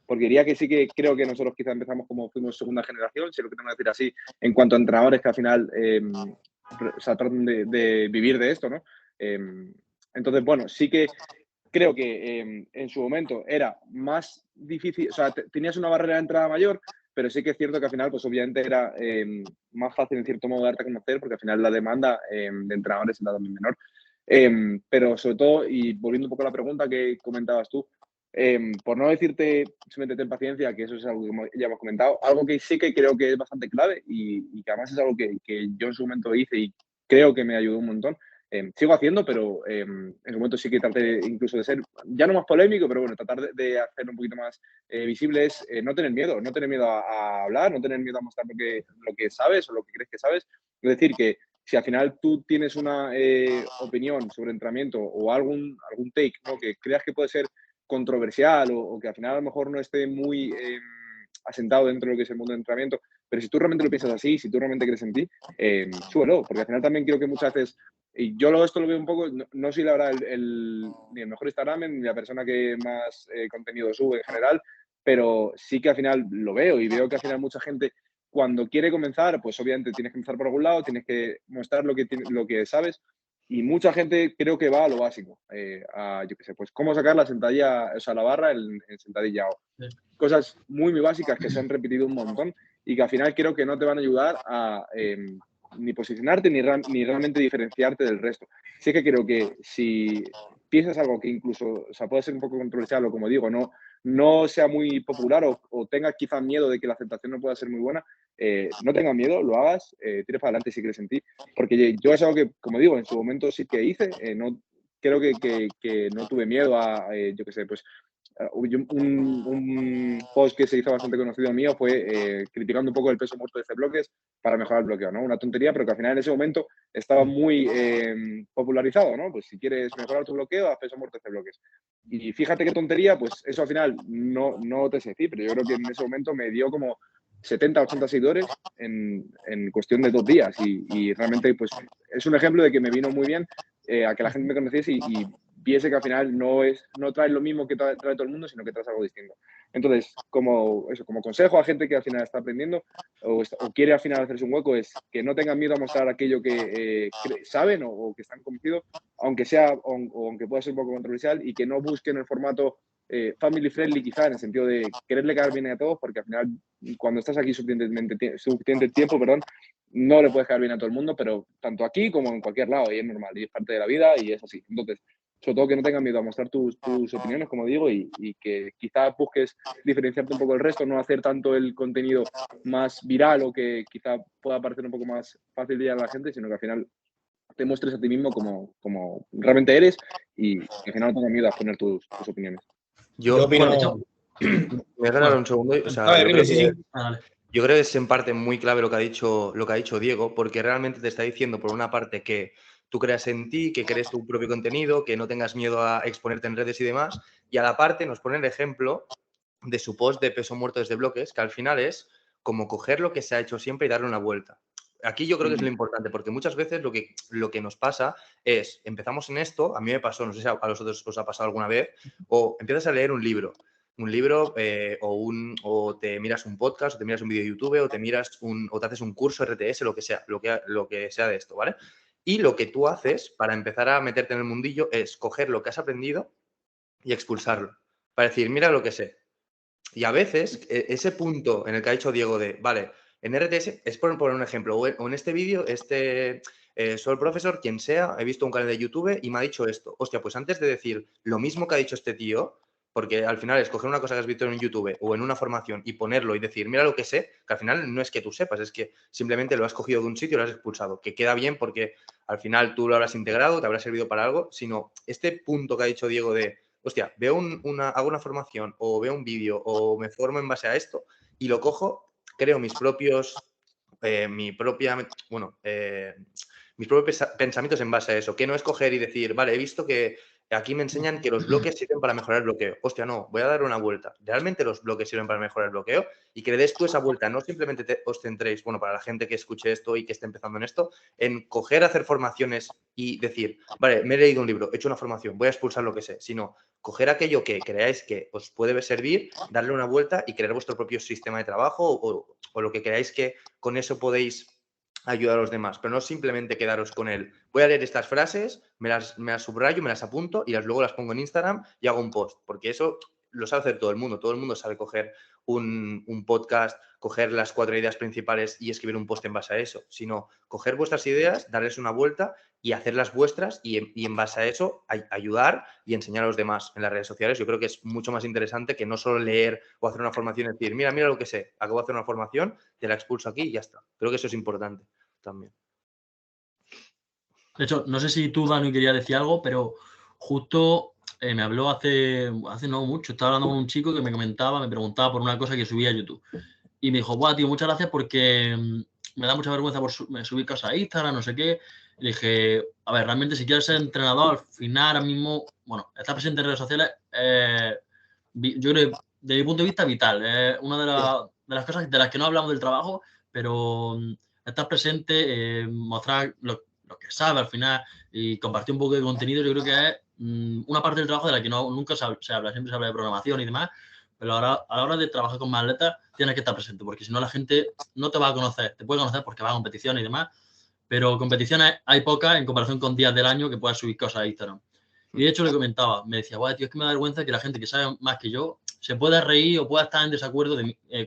porque diría que sí que creo que nosotros quizá empezamos como fuimos segunda generación, si es lo que tengo que decir así, en cuanto a entrenadores que al final o sea, tratan de vivir de esto, ¿no? Entonces, bueno, sí que creo que en su momento era más difícil, o sea, tenías una barrera de entrada mayor, pero sí que es cierto que al final, pues obviamente era más fácil en cierto modo darte a conocer, porque al final la demanda de entrenadores era también menor. Pero sobre todo, y volviendo un poco a la pregunta que comentabas tú, por no decirte simplemente ten paciencia, que eso es algo que ya hemos comentado, algo que sí que creo que es bastante clave y que además es algo que yo en su momento hice y creo que me ayudó un montón. Sigo haciendo, pero en el momento sí que traté incluso de ser, ya no más polémico, pero bueno, tratar de hacerlo un poquito más visible es no tener miedo a hablar, no tener miedo a mostrar lo que sabes o lo que crees que sabes. Es decir, que si al final tú tienes una opinión sobre entrenamiento o algún take, ¿no?, que creas que puede ser controversial o que al final a lo mejor no esté muy asentado dentro de lo que es el mundo del entrenamiento, pero si tú realmente lo piensas así, si tú realmente crees en ti, súbelo, porque al final también creo que muchas veces, y yo esto lo veo un poco, no soy la verdad ni el mejor Instagramer, ni la persona que más contenido sube en general, pero sí que al final lo veo y veo que al final mucha gente cuando quiere comenzar, pues obviamente tienes que empezar por algún lado, tienes que mostrar lo que sabes y mucha gente creo que va a lo básico, yo qué sé, pues cómo sacar la sentadilla, o sea, la barra en sentadilla o cosas muy, muy básicas que se han repetido un montón y que al final creo que no te van a ayudar a ni posicionarte ni realmente diferenciarte del resto. Sí que creo que si piensas algo que incluso, o sea, puede ser un poco controversial o como digo, no sea muy popular o tengas quizás miedo de que la aceptación no pueda ser muy buena, no tengas miedo, lo hagas, tires para adelante si crees en ti. Porque yo es algo que, como digo, en su momento sí que hice, no, creo que no tuve miedo a, yo qué sé, pues un post que se hizo bastante conocido mío fue criticando un poco el peso muerto de C-bloques para mejorar el bloqueo, ¿no? Una tontería, pero que al final en ese momento estaba muy popularizado, ¿no? Pues si quieres mejorar tu bloqueo, haz peso muerto de C-bloques. Y fíjate qué tontería, pues eso al final no te sé decir, pero yo creo que en ese momento me dio como 70, 80 seguidores en cuestión de 2 días y realmente pues es un ejemplo de que me vino muy bien a que la gente me conociese y viese que al final no traes lo mismo que trae todo el mundo, sino que traes algo distinto. Entonces, como consejo a gente que al final está aprendiendo o quiere al final hacerse un hueco, es que no tengan miedo a mostrar aquello que saben o que están convencidos, aunque sea o aunque pueda ser un poco controversial, y que no busquen el formato family friendly quizá, en el sentido de quererle caer bien a todos, porque al final cuando estás aquí suficiente tiempo, no le puedes caer bien a todo el mundo, pero tanto aquí como en cualquier lado, y es normal, y es parte de la vida y es así. Entonces, sobre todo que no tengas miedo a mostrar tus opiniones, como digo, y que quizás busques diferenciarte un poco del resto, no hacer tanto el contenido más viral o que quizá pueda parecer un poco más fácil de llegar a la gente, sino que al final te muestres a ti mismo como realmente eres y que al final no tengas miedo a poner tus opiniones. Yo opino... Me voy a ganar un segundo. O sea, A ver, dime, sí. Yo creo que es en parte muy clave lo que ha dicho Diego, porque realmente te está diciendo, por una parte, que tú creas en ti, que crees tu propio contenido, que no tengas miedo a exponerte en redes y demás, y a la parte nos pone el ejemplo de su post de peso muerto desde bloques, que al final es como coger lo que se ha hecho siempre y darle una vuelta. Aquí yo creo que es lo importante, porque muchas veces lo que nos pasa es, empezamos en esto, a mí me pasó, no sé si a los otros os ha pasado alguna vez, o empiezas a leer un libro o te miras un podcast, o te miras un vídeo de YouTube, o te haces un curso RTS, lo que sea de esto, ¿vale? Y lo que tú haces para empezar a meterte en el mundillo es coger lo que has aprendido y expulsarlo. Para decir, mira lo que sé. Y a veces, ese punto en el que ha dicho Diego de, vale, en RTS, es por poner un ejemplo, o en este vídeo, soy el profesor, quien sea, he visto un canal de YouTube y me ha dicho esto. Hostia, pues antes de decir lo mismo que ha dicho este tío, porque al final es coger una cosa que has visto en YouTube o en una formación y ponerlo y decir, mira lo que sé, que al final no es que tú sepas, es que simplemente lo has cogido de un sitio y lo has expulsado, que queda bien porque al final tú lo habrás integrado, te habrá servido para algo, sino este punto que ha dicho Diego de, hostia, hago una formación o veo un vídeo o me formo en base a esto y lo cojo, creo mis propios pensamientos en base a eso, que no es coger y decir, vale, he visto que aquí me enseñan que los bloques sirven para mejorar el bloqueo. Hostia, no, voy a dar una vuelta. ¿Realmente los bloques sirven para mejorar el bloqueo? Y que le des tú esa vuelta. No simplemente os centréis, bueno, para la gente que escuche esto y que esté empezando en esto, en coger, hacer formaciones y decir, vale, me he leído un libro, he hecho una formación, voy a expulsar lo que sé. Sino coger aquello que creáis que os puede servir, darle una vuelta y crear vuestro propio sistema de trabajo o lo que creáis que con eso podéis ayudar a los demás, pero no simplemente quedaros con él. Voy a leer estas frases, me las subrayo, me las apunto y luego las pongo en Instagram y hago un post, porque eso lo sabe hacer todo el mundo sabe coger un podcast, coger las 4 ideas principales y escribir un post en base a eso, sino coger vuestras ideas, darles una vuelta y hacerlas vuestras y en base a eso ayudar y enseñar a los demás en las redes sociales. Yo creo que es mucho más interesante que no solo leer o hacer una formación y decir, mira lo que sé, acabo de hacer una formación, te la expulso aquí y ya está. Creo que eso es importante también. De hecho, no sé si tú, Dani, querías decir algo, pero justo me habló hace no mucho, estaba hablando con un chico que me preguntaba por una cosa que subía a YouTube. Y me dijo, guau, tío, muchas gracias porque me da mucha vergüenza por subir cosas a Instagram, no sé qué. Y le dije, a ver, realmente si quieres ser entrenador, al final, ahora mismo, bueno, estar presente en redes sociales, yo creo que desde mi punto de vista, vital. Es una de las cosas de las que no hablamos del trabajo, pero estar presente, mostrar lo que sabe al final y compartir un poco de contenido, yo creo que es una parte del trabajo de la que nunca se habla, siempre se habla de programación y demás, pero a la hora de trabajar con más atletas tienes que estar presente, porque si no la gente no te va a conocer, te puede conocer porque va a competiciones y demás, pero competiciones hay pocas en comparación con días del año que puedas subir cosas a Instagram. Y de hecho le comentaba, me decía, guay, tío, es que me da vergüenza que la gente que sabe más que yo se pueda reír o pueda estar en desacuerdo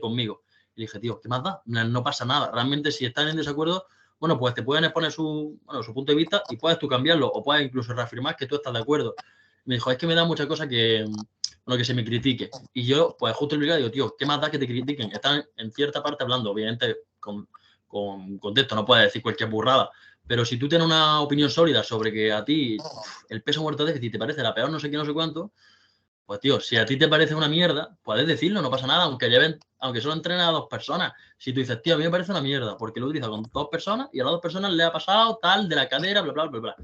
conmigo. Y dije, tío, ¿qué más da? No pasa nada. Realmente si están en desacuerdo, bueno, pues te pueden exponer su punto de vista y puedes tú cambiarlo o puedes incluso reafirmar que tú estás de acuerdo. Me dijo, es que me da mucha cosa que se me critique. Y yo, pues justo el digo, tío, ¿qué más da que te critiquen? Están en cierta parte hablando, obviamente, con contexto, no puedes decir cualquier burrada. Pero si tú tienes una opinión sólida sobre que a ti el peso muerto déficit te parece la peor no sé qué, no sé cuánto, pues tío, si a ti te parece una mierda, puedes decirlo, no pasa nada, aunque solo entrenen a 2 personas. Si tú dices, tío, a mí me parece una mierda, porque lo utiliza con 2 personas y a las 2 personas le ha pasado tal de la cadera, bla, bla, bla, bla.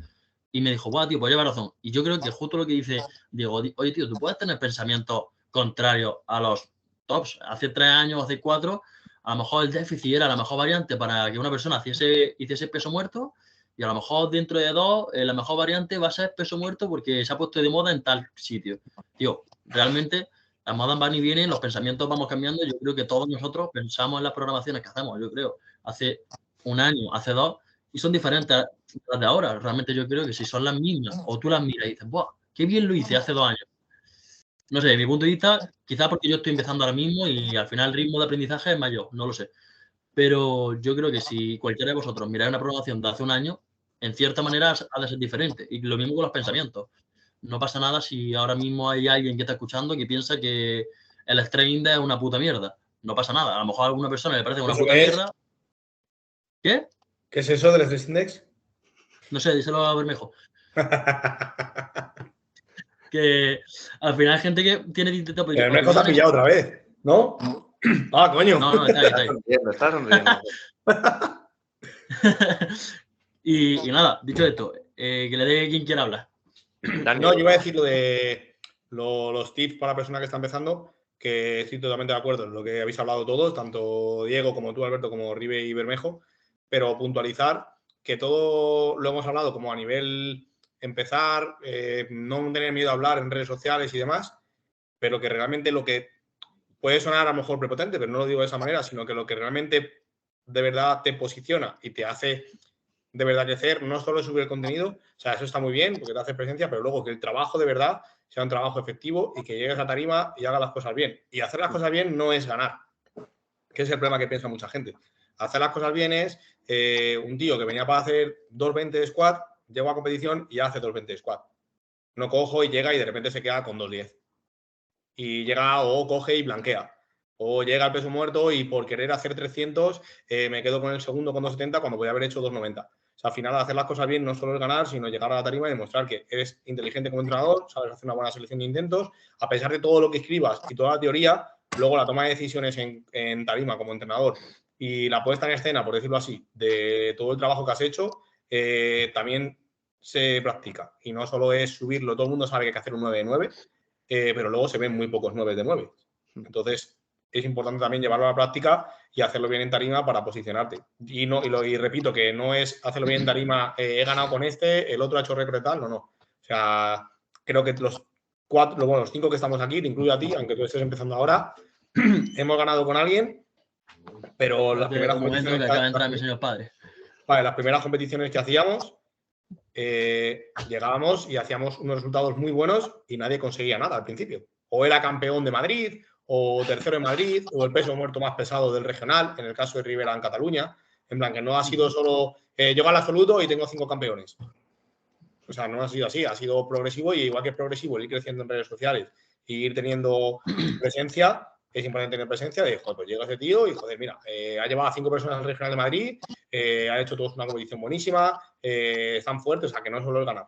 Y me dijo, guau, tío, pues lleva razón. Y yo creo que justo lo que dice Diego, oye, tío, tú puedes tener pensamientos contrarios a los tops. Hace 3 años, hace 4, a lo mejor el déficit era la mejor variante para que una persona hiciese peso muerto y a lo mejor dentro de 2 la mejor variante va a ser peso muerto porque se ha puesto de moda en tal sitio. Tío, realmente las modas van y vienen, los pensamientos vamos cambiando. Yo creo que todos nosotros pensamos en las programaciones que hacemos, yo creo, hace 1 año, hace 2, y son diferentes a las de ahora. Realmente yo creo que si son las mismas o tú las miras y dices, ¡buah, qué bien lo hice hace 2 años! No sé, de mi punto de vista, quizás porque yo estoy empezando ahora mismo y al final el ritmo de aprendizaje es mayor, no lo sé. Pero yo creo que si cualquiera de vosotros miráis una programación de hace 1 año, en cierta manera ha de ser diferente. Y lo mismo con los pensamientos. No pasa nada si ahora mismo hay alguien que está escuchando que piensa que el Strength Index es una puta mierda. No pasa nada. A lo mejor a alguna persona le parece una puta mierda. ¿Qué? ¿Qué es eso del Stress Index? No sé, díselo a Bermejo. Que al final hay gente que tiene distintas Bermejo te ha pillado otra vez, ¿no? Ah, coño. No, está ahí. Está sonriendo. Y nada, dicho esto, que le dé quien quiera hablar. Dani, No, yo iba a decir lo de los tips para la persona que está empezando, que estoy totalmente de acuerdo en lo que habéis hablado todos, tanto Diego como tú, Alberto, como Ribe y Bermejo, pero puntualizar que todo lo hemos hablado como a nivel empezar, no tener miedo a hablar en redes sociales y demás, pero que realmente lo que puede sonar a lo mejor prepotente, pero no lo digo de esa manera, sino que lo que realmente de verdad te posiciona y te hace de verdad crecer, no solo subir el contenido, o sea, eso está muy bien porque te hace presencia, pero luego que el trabajo de verdad sea un trabajo efectivo y que llegues a tarima y hagas las cosas bien. Y hacer las cosas bien no es ganar, que es el problema que piensa mucha gente. Hacer las cosas bien es un tío que venía para hacer 2.20 de squat, llegó a competición y hace 2.20 de squat. No cojo y llega y de repente se queda con 2.10. Y llega o coge y blanquea. O llega al peso muerto y por querer hacer 300 me quedo con el segundo con 2.70 cuando podía haber hecho 2.90. O sea, al final hacer las cosas bien no solo es ganar, sino llegar a la tarima y demostrar que eres inteligente como entrenador, sabes hacer una buena selección de intentos, a pesar de todo lo que escribas y toda la teoría, luego la toma de decisiones en tarima como entrenador y la puesta en escena, por decirlo así, de todo el trabajo que has hecho, también se practica. Y no solo es subirlo, todo el mundo sabe que hay que hacer un 9 de 9, pero luego se ven muy pocos 9 de 9. Entonces, es importante también llevarlo a la práctica y hacerlo bien en tarima para posicionarte. Y repito, que no es hacerlo bien en tarima, he ganado con este, el otro ha hecho récord tal, no. O sea, creo que los 5 que estamos aquí, te incluyo a ti, aunque tú estés empezando ahora, hemos ganado con alguien, pero las primeras competiciones que acaba de entrar mi señor padre. Vale, las primeras competiciones que hacíamos, llegábamos y hacíamos unos resultados muy buenos y nadie conseguía nada al principio. O era campeón de Madrid, o tercero en Madrid, o el peso muerto más pesado del regional, en el caso de Rivera en Cataluña. En plan, que no ha sido solo llego al absoluto y tengo 5 campeones. O sea, no ha sido así, ha sido progresivo y igual que es progresivo ir creciendo en redes sociales y ir teniendo presencia, es importante tener presencia de, joder, pues llega ese tío y, joder, mira, ha llevado a 5 personas al regional de Madrid, ha hecho todos una competición buenísima, están fuertes, o sea, que no solo es ganar.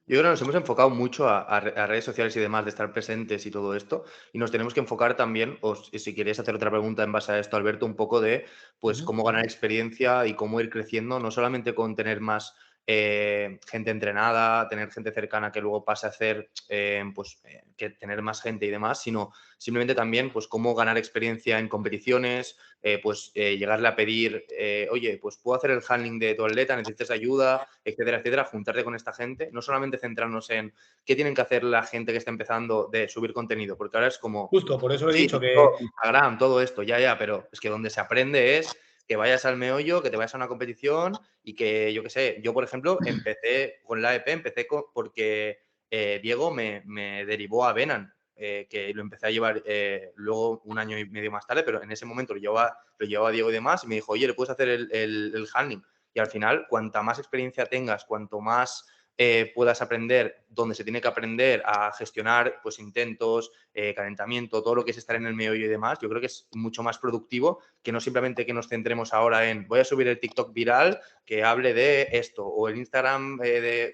Yo creo que nos hemos enfocado mucho a redes sociales y demás, de estar presentes y todo esto, y nos tenemos que enfocar también, o si queréis hacer otra pregunta en base a esto, Alberto, un poco de pues cómo ganar experiencia y cómo ir creciendo, no solamente con tener más gente entrenada, tener gente cercana que luego pase a hacer, que tener más gente y demás, sino simplemente también pues cómo ganar experiencia en competiciones, llegarle a pedir, oye, pues puedo hacer el handling de tu atleta, necesitas ayuda, etcétera, etcétera, juntarte con esta gente, no solamente centrarnos en qué tienen que hacer la gente que está empezando de subir contenido, porque ahora es como... Justo, por eso he dicho que... Instagram, todo esto, ya, pero es que donde se aprende es que vayas al meollo, que te vayas a una competición y que, yo qué sé, yo, por ejemplo, empecé con la EP, porque Diego me derivó a Venan, que lo empecé a llevar luego un año y medio más tarde, pero en ese momento lo llevaba Diego y demás, y me dijo, oye, ¿le puedes hacer el handling? Y al final, cuanta más experiencia tengas, cuanto más puedas aprender donde se tiene que aprender a gestionar pues intentos, calentamiento, todo lo que es estar en el meollo y demás, yo creo que es mucho más productivo que no simplemente que nos centremos ahora en voy a subir el TikTok viral que hable de esto o el Instagram,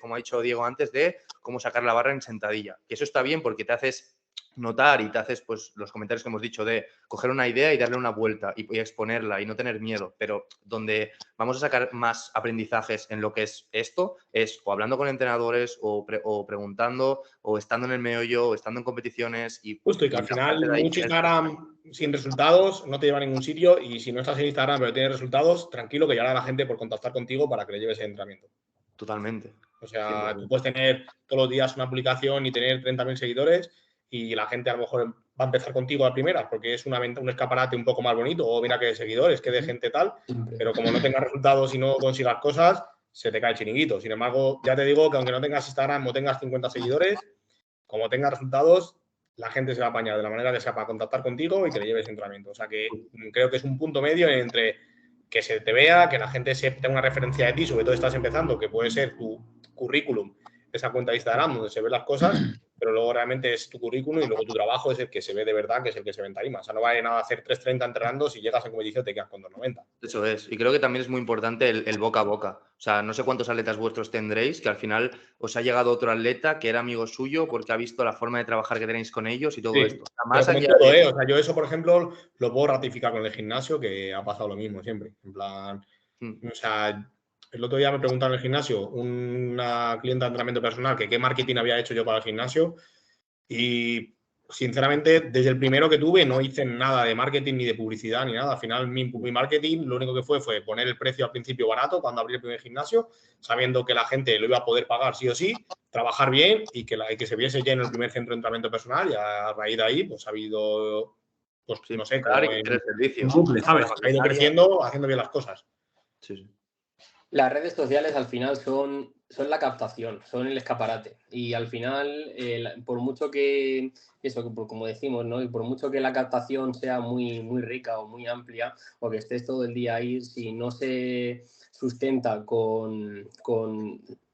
como ha dicho Diego antes, de cómo sacar la barra en sentadilla. Que eso está bien porque te haces notar y te haces pues los comentarios que hemos dicho de coger una idea y darle una vuelta y exponerla y no tener miedo, pero donde vamos a sacar más aprendizajes en lo que es esto es o hablando con entrenadores o preguntando o estando en el meollo o estando en competiciones y justo, y que al final mucho Instagram sin resultados no te lleva a ningún sitio y si no estás en Instagram pero tienes resultados, tranquilo que llegará la gente por contactar contigo para que le lleves el entrenamiento. Totalmente. O sea, tú puedes tener todos los días una publicación y tener 30.000 seguidores y la gente a lo mejor va a empezar contigo a primeras porque es un escaparate un poco más bonito o mira que de seguidores, que de gente tal, pero como no tengas resultados y no consigas cosas, se te cae el chiringuito. Sin embargo, ya te digo que aunque no tengas Instagram o tengas 50 seguidores, como tengas resultados, la gente se va a apañar de la manera que sea para contactar contigo y que le lleves entrenamiento. O sea que creo que es un punto medio entre que se te vea, que la gente tenga una referencia de ti, sobre todo estás empezando, que puede ser tu currículum, esa cuenta de Instagram donde se ven las cosas, pero luego realmente es tu currículum y luego tu trabajo es el que se ve de verdad, que es el que se ve en tarima. O sea, no vale nada hacer 3:30 entrenando si llegas a competición te quedas con 2:90. Eso es. Y creo que también es muy importante el boca a boca. O sea, no sé cuántos atletas vuestros tendréis, que al final os ha llegado otro atleta que era amigo suyo porque ha visto la forma de trabajar que tenéis con ellos y todo Sí, esto. O sea, pero más como en allá todo, de... O sea, yo eso, por ejemplo, lo puedo ratificar con el gimnasio, que ha pasado lo mismo siempre. En plan, o sea, el otro día me preguntaron en el gimnasio, una clienta de entrenamiento personal, que qué marketing había hecho yo para el gimnasio. Y sinceramente, desde el primero que tuve no hice nada de marketing ni de publicidad ni nada. Al final, mi marketing lo único que fue poner el precio al principio barato cuando abrí el primer gimnasio, sabiendo que la gente lo iba a poder pagar sí o sí, trabajar bien y que se viese lleno el primer centro de entrenamiento personal. Y a raíz de ahí, pues ha habido, pues Sí, no sé, mejorar como y en crecer el servicio. un bucle, ¿sabes? Mejorar Ha ido maquinaria. creciendo haciendo bien las cosas. Sí, sí. Las redes sociales al final son la captación, son el escaparate. Y al final, por mucho que, eso, como decimos, ¿no? Y por mucho que la captación sea muy, muy rica o muy amplia, o que estés todo el día ahí, si no se sustenta con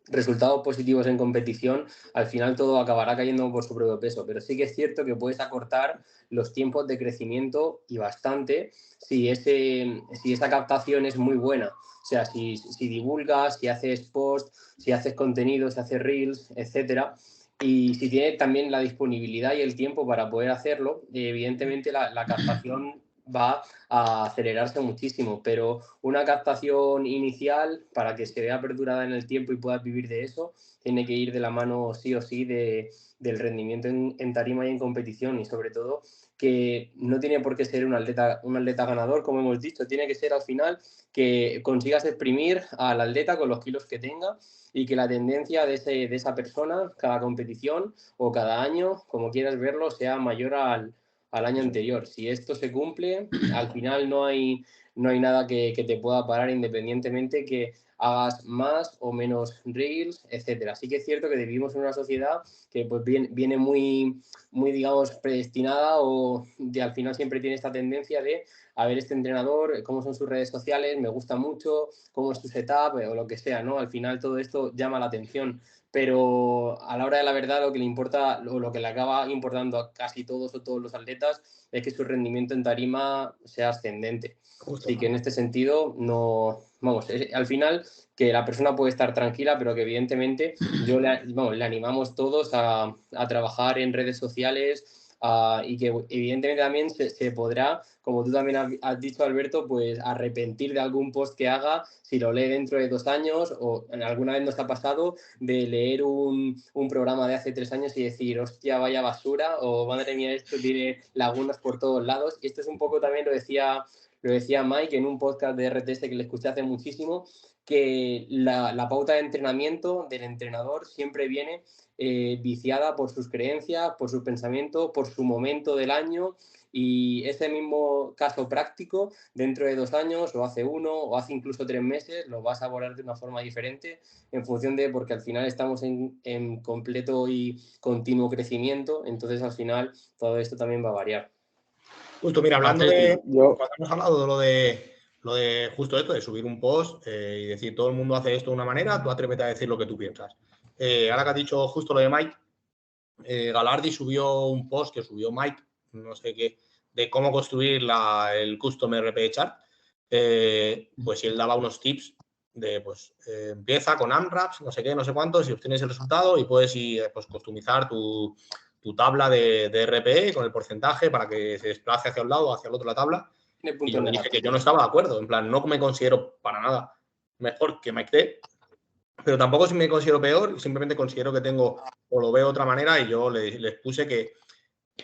resultados positivos en competición, al final todo acabará cayendo por su propio peso. Pero sí que es cierto que puedes acortar los tiempos de crecimiento y bastante si esa captación es muy buena. O sea, si divulgas, si haces post, si haces contenido, si haces reels, etcétera, y si tienes también la disponibilidad y el tiempo para poder hacerlo, evidentemente la captación va a acelerarse muchísimo, pero una captación inicial, para que se vea perdurada en el tiempo y puedas vivir de eso, tiene que ir de la mano sí o sí del rendimiento en tarima y en competición, y sobre todo que no tiene por qué ser un atleta ganador, como hemos dicho, tiene que ser al final que consigas exprimir al atleta con los kilos que tenga y que la tendencia de esa persona, cada competición o cada año, como quieras verlo, sea mayor al año anterior. Si esto se cumple, al final no hay nada que te pueda parar, independientemente que hagas más o menos reels, etcétera. Sí que es cierto que vivimos en una sociedad que pues viene muy, muy, digamos, predestinada o al final siempre tiene esta tendencia de a ver este entrenador, cómo son sus redes sociales, me gusta mucho, cómo es su setup o lo que sea, ¿no? Al final todo esto llama la atención, pero a la hora de la verdad lo que le importa o lo que le acaba importando a casi todos o todos los atletas es que su rendimiento en tarima sea ascendente. Justo. Así que en este sentido, no, vamos, al final que la persona puede estar tranquila, pero que evidentemente le animamos todos a trabajar en redes sociales y que evidentemente también se podrá, como tú también has dicho, Alberto, pues arrepentir de algún post que haga si lo lee dentro de 2 años o alguna vez nos ha pasado de leer un programa de hace 3 años y decir, hostia, vaya basura o madre mía, esto tiene lagunas por todos lados. Y esto es un poco también lo decía Mike en un podcast de RTS que le escuché hace muchísimo, que la pauta de entrenamiento del entrenador siempre viene viciada por sus creencias, por su pensamiento, por su momento del año, y ese mismo caso práctico dentro de 2 años o hace 1 o hace incluso 3 meses lo vas a abordar de una forma diferente en función de, porque al final estamos en completo y continuo crecimiento, entonces al final todo esto también va a variar. Justo, mira, hablando Entonces, cuando hemos hablado de lo de justo esto, de subir un post y decir todo el mundo hace esto de una manera, tú atrévete a decir lo que tú piensas. Ahora que has dicho justo lo de Mike, Galardi subió un post que subió Mike, no sé qué, de cómo construir el custom RP chart. Pues él daba unos tips de, pues, empieza con AMRAPs, no sé qué, no sé cuántos, y obtienes el resultado y puedes ir, pues, customizar tu tabla de RPE con el porcentaje para que se desplace hacia un lado o hacia el otro la tabla. Y yo le dije que yo no estaba de acuerdo, en plan, no me considero para nada mejor que Mike T, pero tampoco si me considero peor, simplemente considero que tengo o lo veo de otra manera y yo les puse que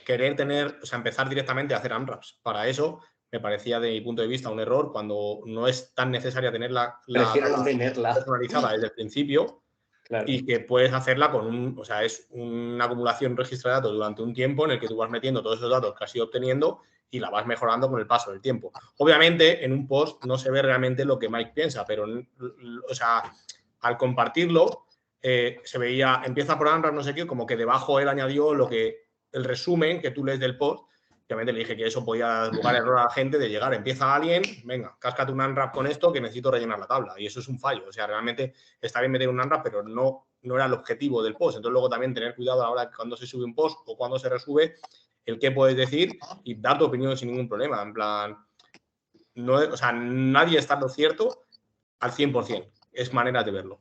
querer tener, o sea, empezar directamente a hacer AMRAPs. Para eso me parecía, de mi punto de vista, un error cuando no es tan necesaria tener Prefiero no tenerla personalizada desde el principio. Claro. Y que puedes hacerla con o sea, es una acumulación registrada de datos durante un tiempo en el que tú vas metiendo todos esos datos que has ido obteniendo y la vas mejorando con el paso del tiempo. Obviamente, en un post no se ve realmente lo que Mike piensa, pero, o sea, al compartirlo, se veía, empieza por AMRAP, no sé qué, como que debajo él añadió el resumen que tú lees del post. Obviamente le dije que eso podía dar lugar a error a la gente de llegar, empieza alguien, venga, cáscate un AMRAP con esto que necesito rellenar la tabla. Y eso es un fallo. O sea, realmente está bien meter un AMRAP, pero no no era el objetivo del post. Entonces luego también tener cuidado a la hora de cuando se sube un post o cuando se resube, el qué puedes decir y dar tu opinión sin ningún problema. En plan, no, o sea, nadie está en lo cierto al 100%. Es manera de verlo.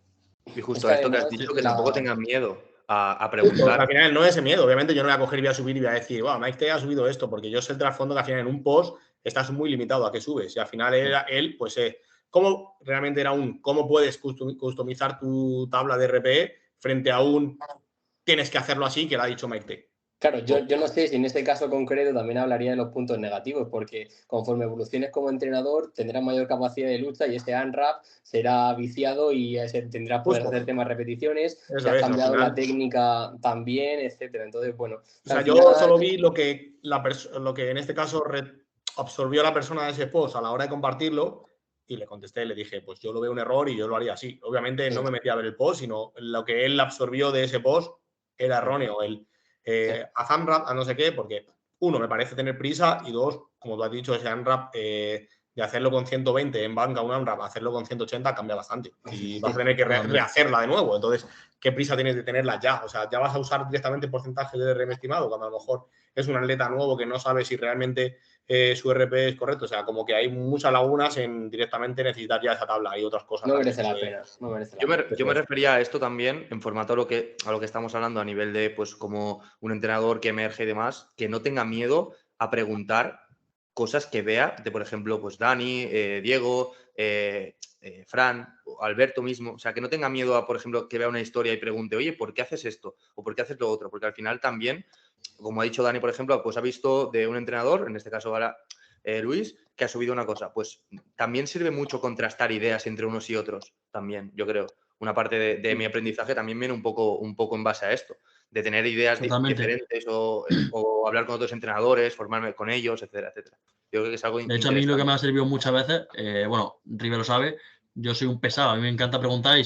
Y justo que esto que has además dicho, que tampoco tengan miedo a preguntar. Justo, al final no es ese miedo. Obviamente yo no voy a coger y voy a subir y voy a decir, wow, Mike T ha subido esto, porque yo sé el trasfondo que al final en un post estás muy limitado a qué subes. Y al final era él, pues, ¿cómo realmente era cómo puedes customizar tu tabla de RPE frente a tienes que hacerlo así, que lo ha dicho Mike T? Claro, yo no sé si en este caso concreto también hablaría de los puntos negativos, porque conforme evoluciones como entrenador tendrás mayor capacidad de lucha y ese unwrap será viciado y tendrás poder Justo. hacerte más repeticiones, Eso si has es, cambiado al final. la técnica también, etcétera. Entonces, bueno. O sea, al yo final- solo vi lo que en este caso absorbió la persona de ese post a la hora de compartirlo y le contesté, le dije, pues yo lo veo un error y yo lo haría así. Obviamente no me metí a ver el post, sino lo que él absorbió de ese post era erróneo. Haz unwrap a no sé qué, porque uno, me parece tener prisa y dos, como tú has dicho, ese unwrap de hacerlo con 120 en banca, un unwrap, hacerlo con 180 cambia bastante y vas a tener que rehacerla de nuevo. Entonces, ¿qué prisa tienes de tenerla ya? O sea, ya vas a usar directamente porcentaje de RM estimado cuando a lo mejor es un atleta nuevo que no sabe si realmente su RP es correcto. O sea, como que hay muchas lagunas en directamente necesitar ya esa tabla y otras cosas. No también, merece la pena. No merece la Yo pena. me refería a esto también en formato a lo que estamos hablando a nivel de, pues, como un entrenador que emerge y demás, que no tenga miedo a preguntar cosas que vea de, por ejemplo, pues Dani, Diego, Fran, o Alberto mismo. O sea, que no tenga miedo a, por ejemplo, que vea una historia y pregunte, oye, ¿por qué haces esto? O ¿por qué haces lo otro? Porque al final también, como ha dicho Dani, por ejemplo, pues ha visto de un entrenador, en este caso ahora Luis, que ha subido una cosa. Pues también sirve mucho contrastar ideas entre unos y otros, también, yo creo. Una parte de mi aprendizaje también viene un poco en base a esto, de tener ideas Totalmente. diferentes o hablar con otros entrenadores, formarme con ellos, etcétera, etcétera. Yo creo que es algo De hecho, a mí lo que me ha interesante. servido muchas veces, bueno, River lo sabe, yo soy un pesado, a mí me encanta preguntar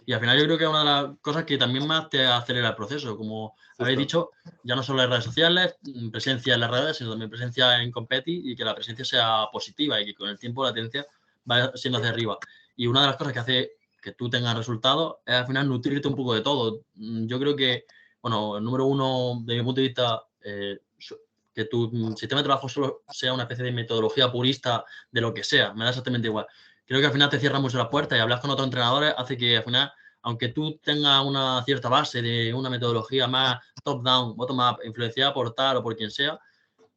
y al final yo creo que es una de las cosas que también más te acelera el proceso. Como habéis dicho, ya no solo en redes sociales, presencia en las redes, sino también presencia en Competi y que la presencia sea positiva y que con el tiempo la tendencia vaya siendo hacia arriba. Y una de las cosas que hace que tú tengas resultados es al final nutrirte un poco de todo. Yo creo que, bueno, el número uno, de mi punto de vista, que tu sistema de trabajo solo sea una especie de metodología purista de lo que sea, me da exactamente igual. Creo que al final te cierra mucho las puertas y hablar con otros entrenadores hace que al final, aunque tú tengas una cierta base de una metodología más top-down, bottom-up, influenciada por tal o por quien sea,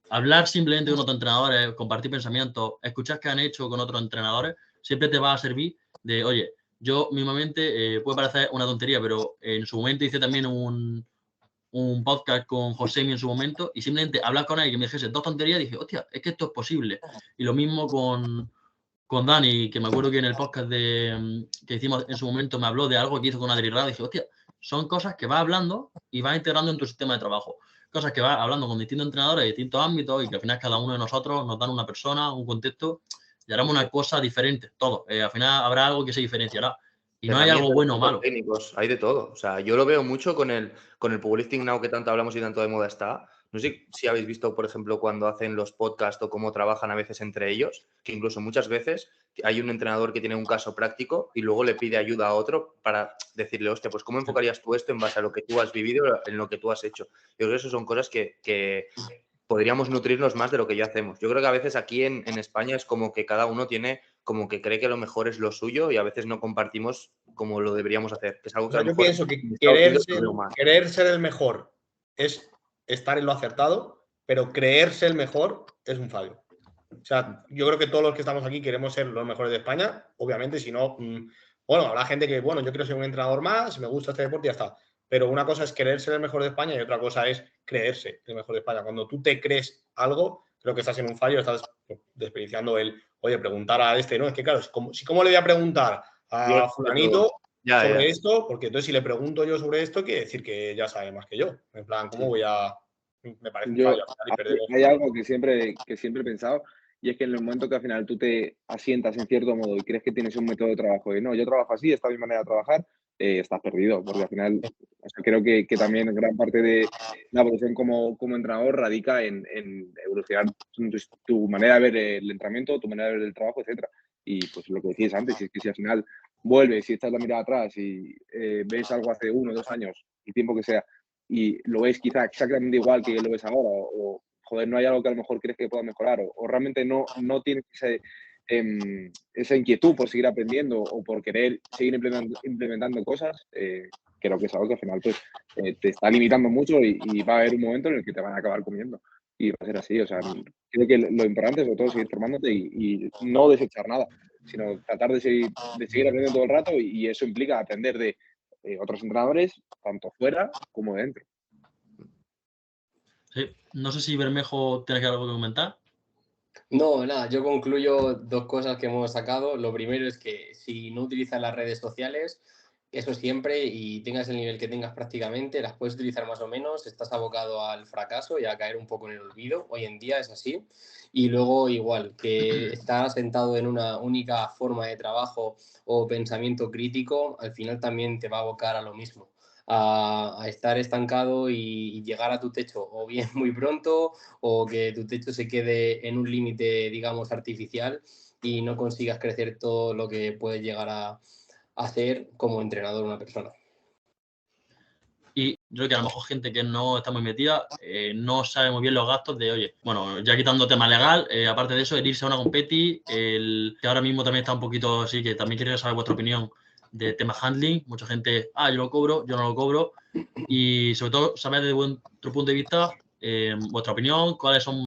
hablar simplemente con otros entrenadores, compartir pensamientos, escuchar qué han hecho con otros entrenadores, siempre te va a servir de, oye, yo mismamente, puede parecer una tontería, pero en su momento hice también un podcast con Josemi en su momento y simplemente hablar con él y que me dijese dos tonterías, dije, hostia, es que esto es posible. Y lo mismo con Dani, que me acuerdo que en el podcast que hicimos en su momento me habló de algo que hizo con Adri Rada, dije, hostia, son cosas que vas hablando y vas integrando en tu sistema de trabajo. Cosas que vas hablando con distintos entrenadores de distintos ámbitos y que al final cada uno de nosotros nos dan una persona, un contexto y haremos una cosa diferente, todo. Al final habrá algo que se diferenciará. Y no hay algo bueno o malo. Técnicos, hay de todo. O sea, yo lo veo mucho con el Powerlifting Now que tanto hablamos y tanto de moda está. No sé si habéis visto, por ejemplo, cuando hacen los podcasts o cómo trabajan a veces entre ellos, que incluso muchas veces hay un entrenador que tiene un caso práctico y luego le pide ayuda a otro para decirle, hostia, pues ¿cómo enfocarías tú esto en base a lo que tú has vivido, en lo que tú has hecho? Yo creo que eso son cosas que podríamos nutrirnos más de lo que ya hacemos. Yo creo que a veces aquí en España es como que cada uno tiene, como que cree que lo mejor es lo suyo y a veces no compartimos como lo deberíamos hacer. Que es algo O que sea, a lo yo mejor pienso que en Estados Unidos lo veo más. querer ser el mejor es estar en lo acertado, pero creerse el mejor es un fallo. O sea, yo creo que todos los que estamos aquí queremos ser los mejores de España, obviamente, si no, bueno, habrá gente que, bueno, yo quiero ser un entrenador más, me gusta este deporte y ya está. Pero una cosa es querer ser el mejor de España y otra cosa es creerse el mejor de España. Cuando tú te crees algo, creo que estás en un fallo, estás desperdiciando oye, preguntar a este, no, es que claro, ¿cómo le voy a preguntar a fulanito sobre esto? Porque entonces si le pregunto yo sobre esto, quiere decir que ya sabe más que yo. En plan, ¿cómo voy a...? Me parece un fallo. Hay algo que siempre he pensado y es que en el momento que al final tú te asientas en cierto modo y crees que tienes un método de trabajo y no, yo trabajo así, esta es mi manera de trabajar, estás perdido, porque al final o sea, creo que también gran parte de la evolución como entrenador radica en evolucionar tu manera de ver el entrenamiento, tu manera de ver el trabajo, etcétera. Y pues lo que decías antes, es que si al final vuelves y echas la mirada atrás y ves algo hace 1 o 2 años, el tiempo que sea, y lo ves quizá exactamente igual que lo ves ahora, o joder, no hay algo que a lo mejor crees que pueda mejorar, o realmente no tienes esa inquietud por seguir aprendiendo o por querer seguir implementando cosas, creo que es algo que al final pues, te está limitando mucho y va a haber un momento en el que te van a acabar comiendo. Y va a ser así, o sea, creo que lo importante es sobre todo seguir formándote y no desechar nada, sino tratar de seguir aprendiendo todo el rato y eso implica aprender de otros entrenadores, tanto fuera como dentro. Sí. No sé si Bermejo tienes algo que comentar. No, nada, yo concluyo 2 cosas que hemos sacado. Lo primero es que si no utilizas las redes sociales, eso siempre, y tengas el nivel que tengas prácticamente, las puedes utilizar más o menos, estás abocado al fracaso y a caer un poco en el olvido. Hoy en día es así. Y luego igual, que estar asentado en una única forma de trabajo o pensamiento crítico, al final también te va a abocar a lo mismo. A estar estancado y llegar a tu techo o bien muy pronto o que tu techo se quede en un límite, digamos, artificial y no consigas crecer todo lo que puedes llegar a hacer como entrenador una persona. Y yo creo que a lo mejor gente que no está muy metida no sabe muy bien los gastos de, oye, bueno, ya quitando tema legal, aparte de eso, el irse a una competi, que ahora mismo también está un poquito así, que también quería saber vuestra opinión de tema handling. Mucha gente, yo lo cobro, yo no lo cobro. Y sobre todo, saber desde vuestro punto de vista, vuestra opinión, cuáles son